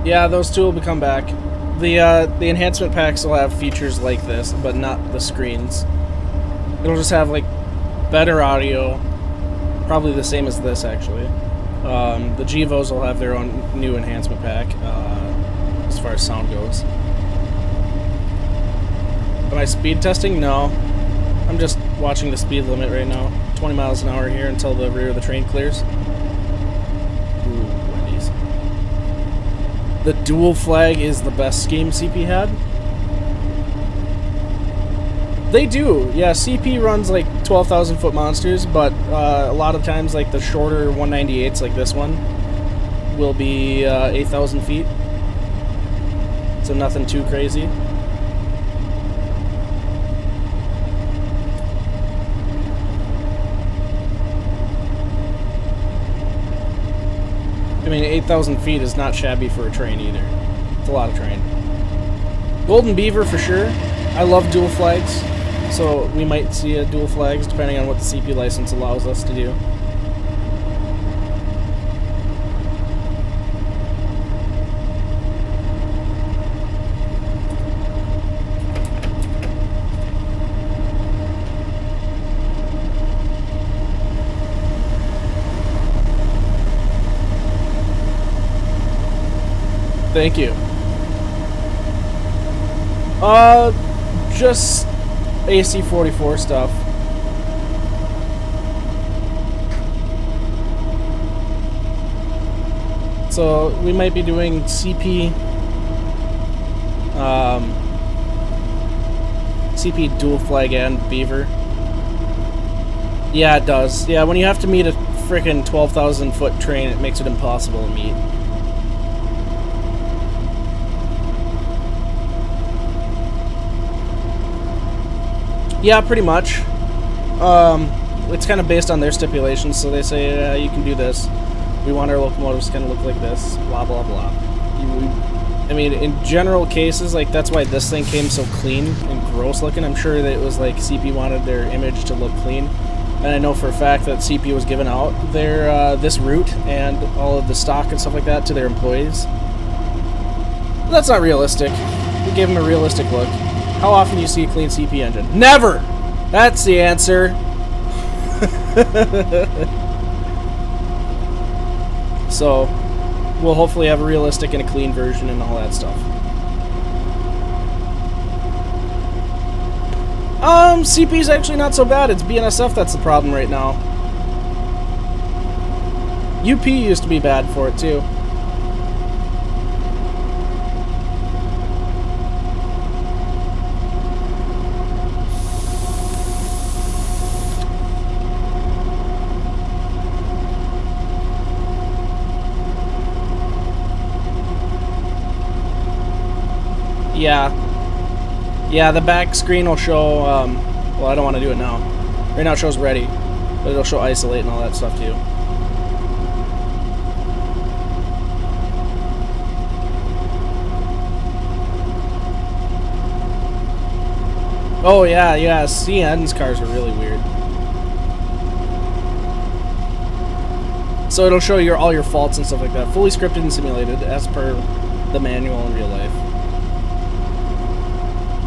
Yeah, those two will become back. The enhancement packs will have features like this, but not the screens. It'll just have like better audio, probably the same as this actually. The Gevos will have their own new enhancement pack as far as sound goes. Am I speed testing? No. I'm just watching the speed limit right now. 20 miles an hour here until the rear of the train clears. The dual flag is the best scheme CP had? They do, yeah. CP runs like 12,000 foot monsters, but a lot of times like the shorter 198s like this one will be 8,000 feet. So nothing too crazy. I mean, 8,000 feet is not shabby for a train either. It's a lot of train. Golden Beaver for sure. I love dual flags, so we might see a dual flags depending on what the CP license allows us to do. Thank you. Just AC44 stuff. So we might be doing CP, CP dual flag and Beaver. Yeah, it does. Yeah, when you have to meet a frickin' 12,000 foot train, it makes it impossible to meet. Yeah, pretty much. It's kind of based on their stipulations, so they say, you can do this. We want our locomotives to kind of look like this, blah, blah, blah. I mean, in general cases, like, that's why this thing came so clean and gross looking. I'm sure that it was like CP wanted their image to look clean. And I know for a fact that CP was giving out their, this route and all of the stock and stuff like that to their employees. But that's not realistic. We gave them a realistic look. How often do you see a clean CP engine? Never! That's the answer. So, we'll hopefully have a realistic and a clean version and all that stuff. CP's actually not so bad. It's BNSF that's the problem right now. UP used to be bad for it too. Yeah, the back screen will show, well, I don't want to do it now. Right now it shows ready, but it'll show isolate and all that stuff too. Oh yeah, yeah. CN's cars are really weird. So it'll show you all your faults and stuff like that. Fully scripted and simulated as per the manual in real life.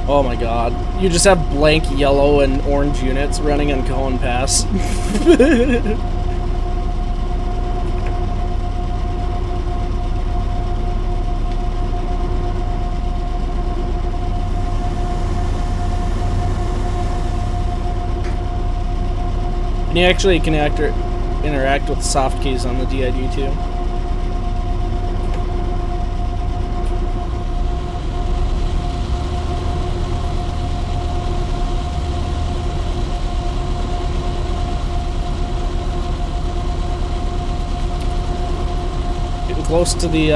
Oh my god. You just have blank yellow and orange units running on Cajon Pass. And you actually can interact with soft keys on the DID too. Getting close to the,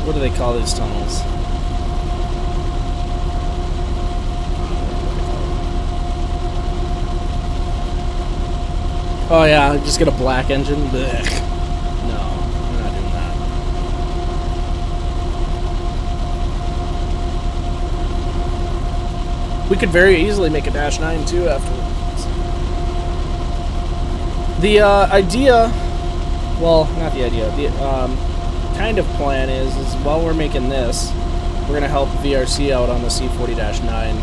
what do they call these tunnels? Oh yeah, just get a black engine? Blech. No, we're not doing that. We could very easily make a -9 too afterwards. The idea, well, not the idea, the kind of plan is while we're making this, we're going to help VRC out on the C40-9.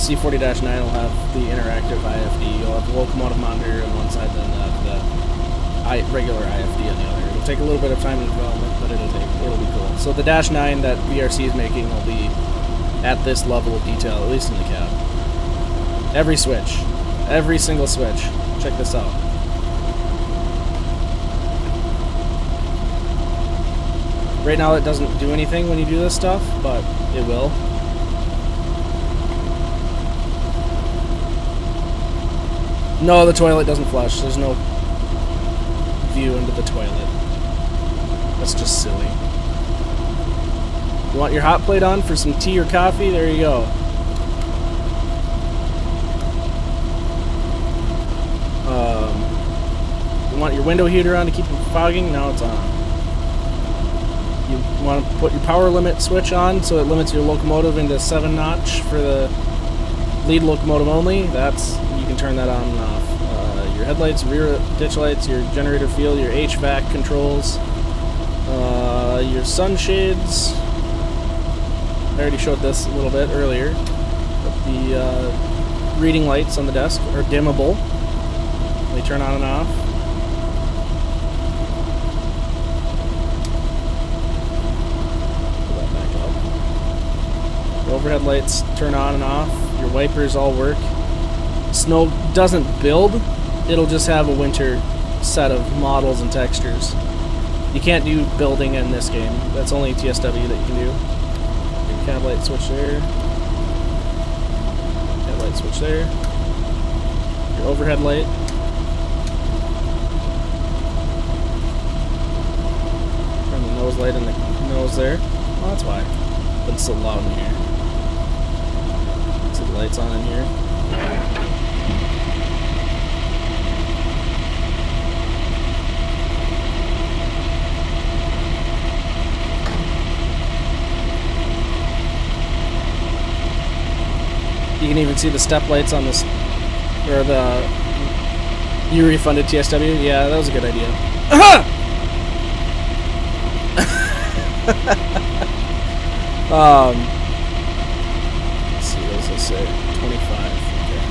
C40-9 will have the interactive IFD. You'll have the locomotive monitor on one side, then the regular IFD on the other. It'll take a little bit of time in development, but it'll be cool. So the -9 that VRC is making will be at this level of detail, at least in the cab. Every switch, every single switch. Check this out. Right now, it doesn't do anything when you do this stuff, but it will. No, the toilet doesn't flush. There's no view into the toilet. That's just silly. You want your hot plate on for some tea or coffee? There you go. You want your window heater on to keep it from fogging? Now it's on. You want to put your power limit switch on so it limits your locomotive into 7-notch for the lead locomotive only? You can turn that on and off. Your headlights, rear ditch lights, your generator field, your HVAC controls, your sunshades. I already showed this a little bit earlier. But the reading lights on the desk are dimmable. They turn on and off. Pull that back up. The overhead lights turn on and off. Your wipers all work. Snow doesn't build, it'll just have a winter set of models and textures. You can't do building in this game. That's only TSW that you can do. Your cab light switch there. Headlight switch there. Your overhead light. Turn the nose light in the nose there. Oh, that's why. But it's so loud in here. See the lights on in here. You can even see the step lights on this, or the, you refunded TSW? Yeah, that was a good idea. Let's see, what does it say? 25. Okay.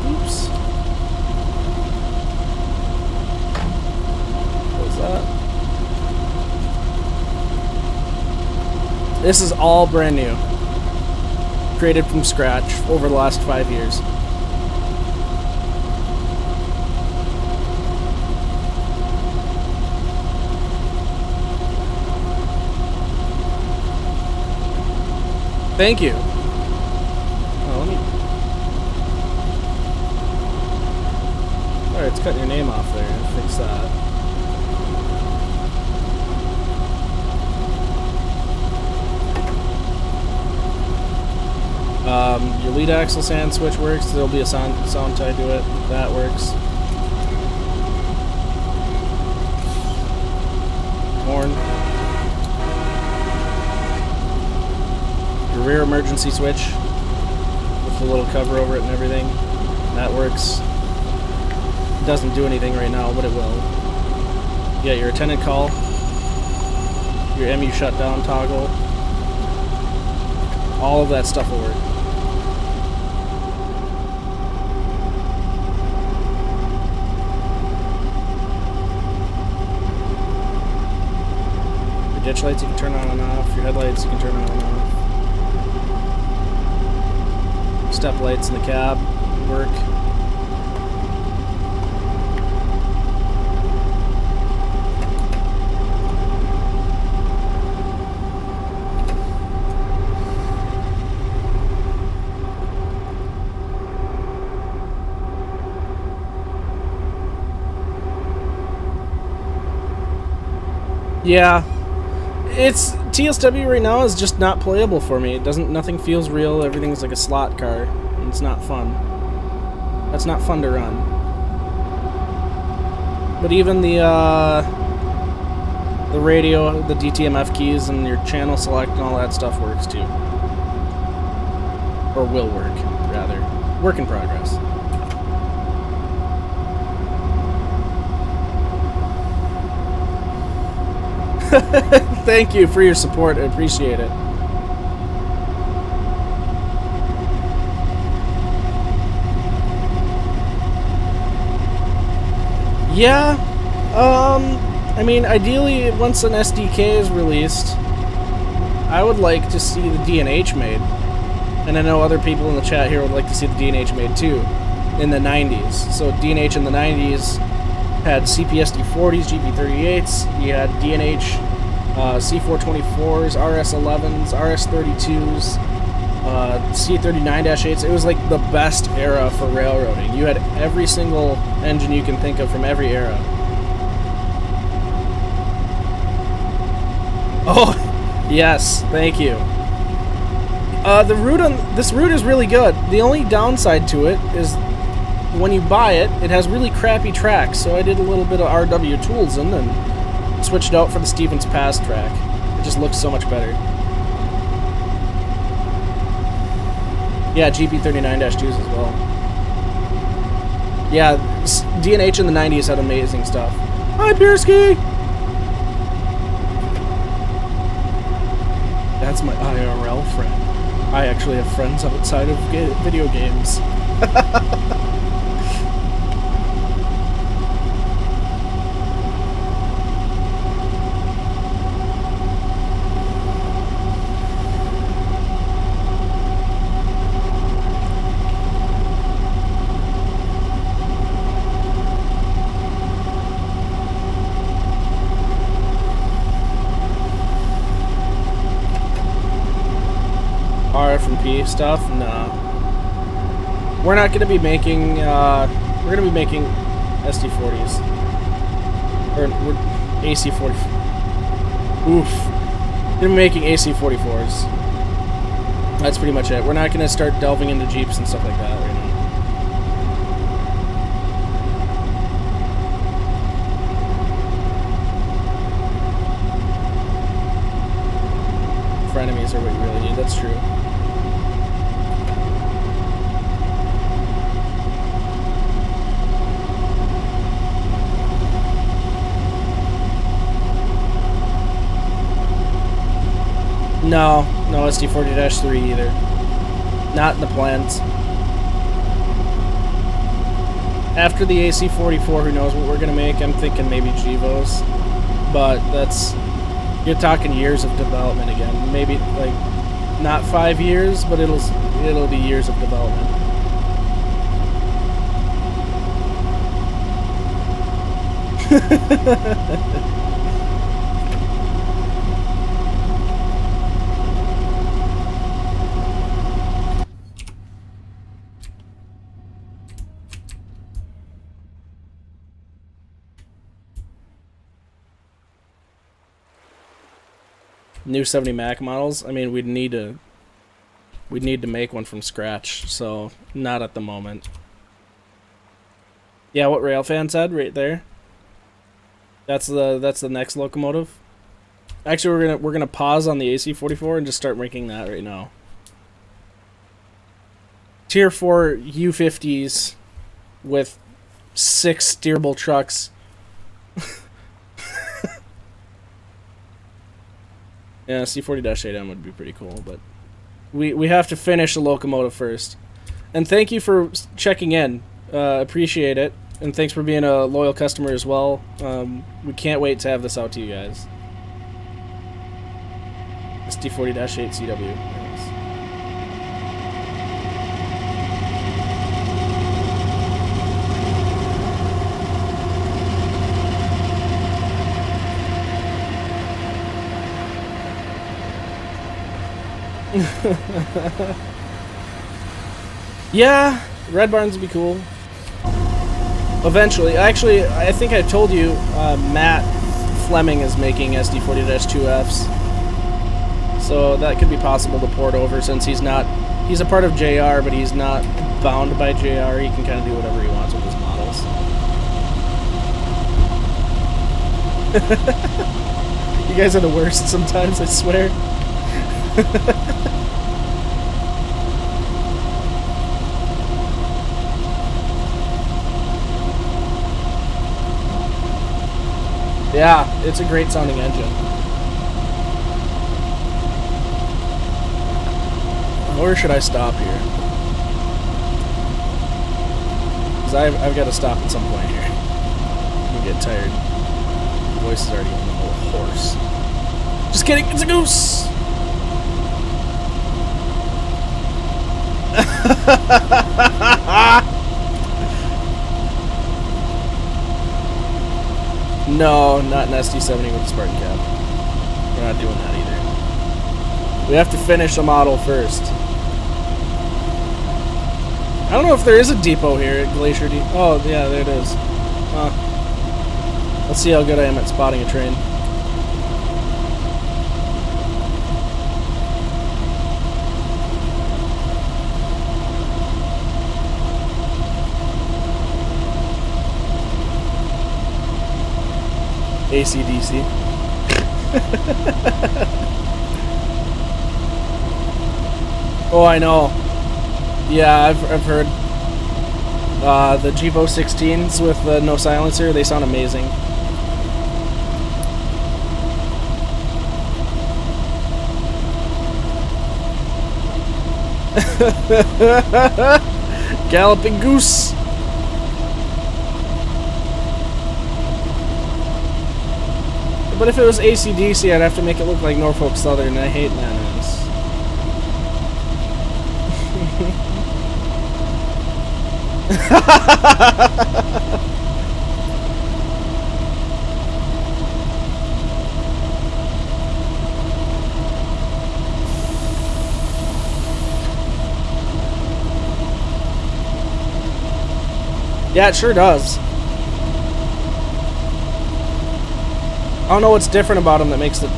Oops. What was that? This is all brand new. Created from scratch over the last 5 years. Thank you. Oh, let me... Alright, it's cutting your name off there. Fix that. Your lead axle sand switch works. There'll be a sound tied to it. That works. horn. Your rear emergency switch with the little cover over it and everything. That works. It doesn't do anything right now, but it will. You got your attendant call, your MU shutdown toggle. All of that stuff will work. Your ditch lights you can turn on and off. Your headlights you can turn on and off. Step lights in the cab work. Yeah, it's TSW right now is just not playable for me. It doesn't. Nothing feels real. Everything's like a slot car. And it's not fun. That's not fun to run. But even the radio, the DTMF keys, and your channel select and all that stuff works too, or will work rather. Work in progress. Thank you for your support. I appreciate it. Yeah, I mean, ideally, once an SDK is released, I would like to see the DNH made. And I know other people in the chat here would like to see the DNH made too, in the 90s. So DNH in the 90s had CPSD40s, GP38s, you had DNH C424s, RS11s, RS32s, C39-8s. It was like the best era for railroading. You had every single engine you can think of from every era. Oh, yes, thank you. The route on this route is really good. The only downside to it is when you buy it, it has really crappy tracks, so I did a little bit of RW tools in and switched out for the Stevens Pass track. It just looks so much better. Yeah, GP39-2s as well. Yeah, DNH in the 90s had amazing stuff. Hi, Piersky! That's my IRL friend. I actually have friends outside of video games. RF&P stuff? No. We're not going to be making, we're going to be making SD40s. Or, AC40. Oof. We're going to be making AC44s. That's pretty much it. We're not going to start delving into Jeeps and stuff like that right now. Frenemies are what you really need, that's true. No, no SD40-3 either. Not in the plans. After the AC44, who knows what we're gonna make? I'm thinking maybe Gevos, but that's, you're talking years of development again. Maybe like not 5 years, but it'll be years of development. New 70 Mac models. I mean, we'd need to make one from scratch, so not at the moment. Yeah, what Railfan said right there. That's the next locomotive. Actually, we're gonna pause on the AC44 and just start making that right now. Tier 4 U50s with 6 steerable trucks. Yeah, C40-8M would be pretty cool, but we have to finish the locomotive first. And thank you for checking in. Appreciate it. And thanks for being a loyal customer as well. We can't wait to have this out to you guys. SD40-8 CW. Yeah, Red Barns would be cool. Eventually. Actually, I think I told you Matt Fleming is making SD40-2Fs. So that could be possible to port over since he's a part of JR, but he's not bound by JR. He can kind of do whatever he wants with his models. You guys are the worst sometimes, I swear. Yeah, it's a great sounding engine. Where should I stop here? Because I've got to stop at some point here. I'm gonna get tired. My voice is already going a little hoarse. Just kidding, it's a goose! No, not an SD70 with the Spartan cab. We're not doing that either. We have to finish the model first. I don't know if there is a depot here at Glacier Depot. Oh, yeah, there it is. Let's see how good I am at spotting a train. AC/DC. Oh, I know. Yeah, I've heard. The Jevo 16s with no silencer, they sound amazing. Galloping goose. But if it was AC/DC, I'd have to make it look like Norfolk Southern, and I hate Nanas. Yeah, it sure does. I don't know what's different about them that makes it.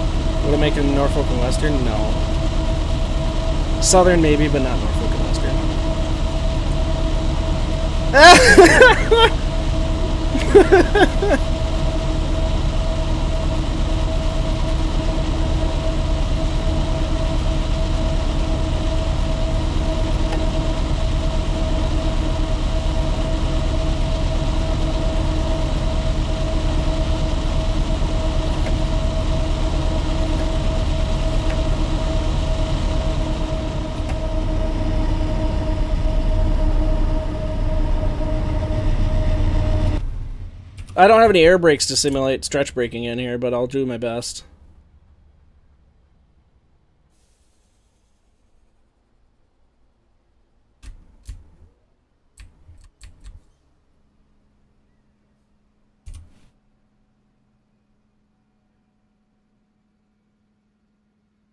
Would it make them Norfolk and Western? No. Southern maybe, but not Norfolk and Western. I don't have any air brakes to simulate stretch braking in here, but I'll do my best.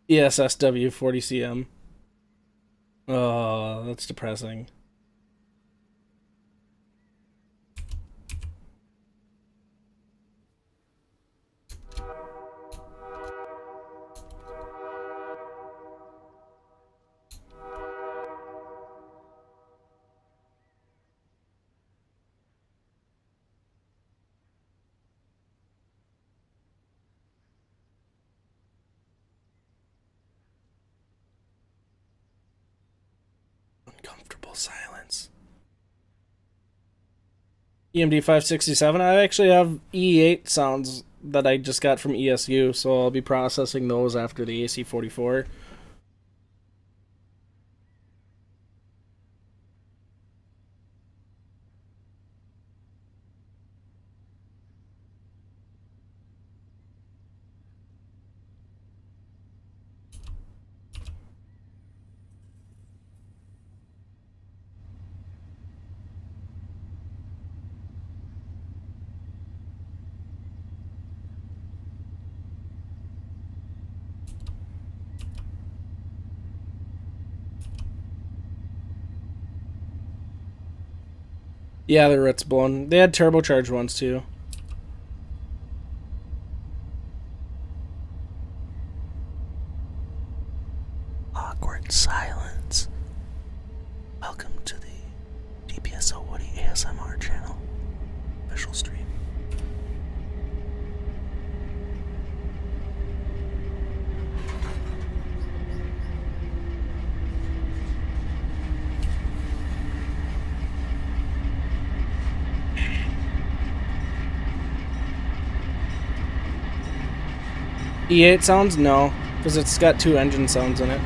ESSW 40cm. Oh, that's depressing. Total silence. EMD 567. I actually have E8 sounds that I just got from ESU, so I'll be processing those after the AC44. Yeah, the root's blown. They had turbocharged ones too. Awkward silence. Welcome to the DPSO Woody ASMR channel. Official stream. E8 sounds? No, because it's got 2 engine sounds in it.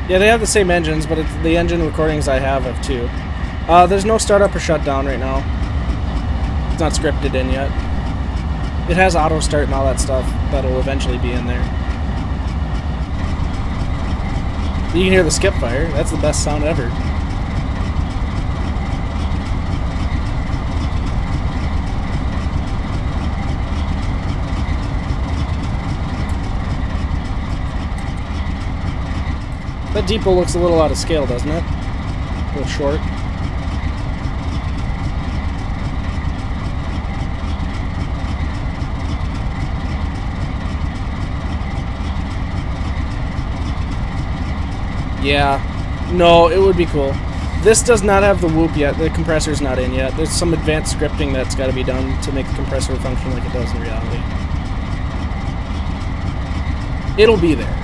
Yeah, they have the same engines, but the engine recordings I have 2. There's no startup or shutdown right now. It's not scripted in yet. It has auto start and all that stuff that'll eventually be in there. You can hear the skip fire. That's the best sound ever. That depot looks a little out of scale, doesn't it? A little short. Yeah. No, it would be cool. This does not have the whoop yet. The compressor's not in yet. There's some advanced scripting that's got to be done to make the compressor function like it does in reality. It'll be there.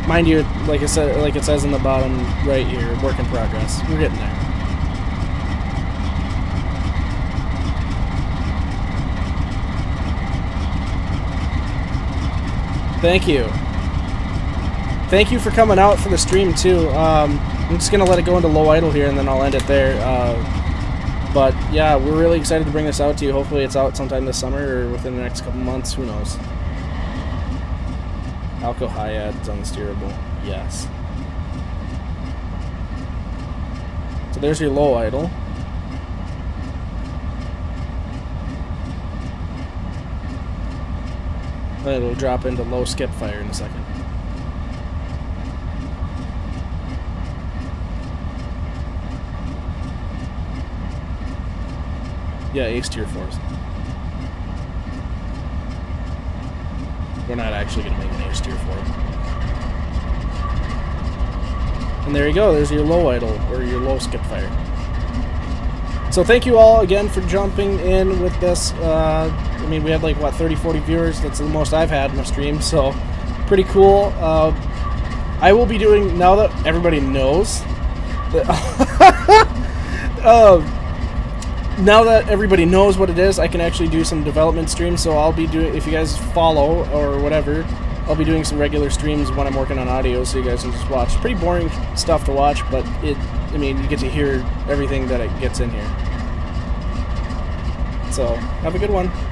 Mind you, like I said, like it says in the bottom right here, work in progress. We're getting there. Thank you. Thank you for coming out for the stream too. I'm just gonna let it go into low idle here, and then I'll end it there. But yeah, we're really excited to bring this out to you. Hopefully, it's out sometime this summer or within the next couple months. Who knows? Alco Hyad's unsteerable. Yes. So there's your low idle. Then it'll drop into low skip fire in a second. Yeah, ace tier 4s. We're not actually going to make an ace tier 4. And there you go, there's your low idle, or your low skip fire. So thank you all again for jumping in with this. I mean, we had like, what, 30-40 viewers? That's the most I've had in a stream, so pretty cool. I will be doing, now that everybody knows, that now that everybody knows what it is, I can actually do some development streams, so I'll be doing, if you guys follow or whatever, I'll be doing some regular streams when I'm working on audio, so you guys can just watch. Pretty boring stuff to watch, but I mean, you get to hear everything that it gets in here. So, have a good one.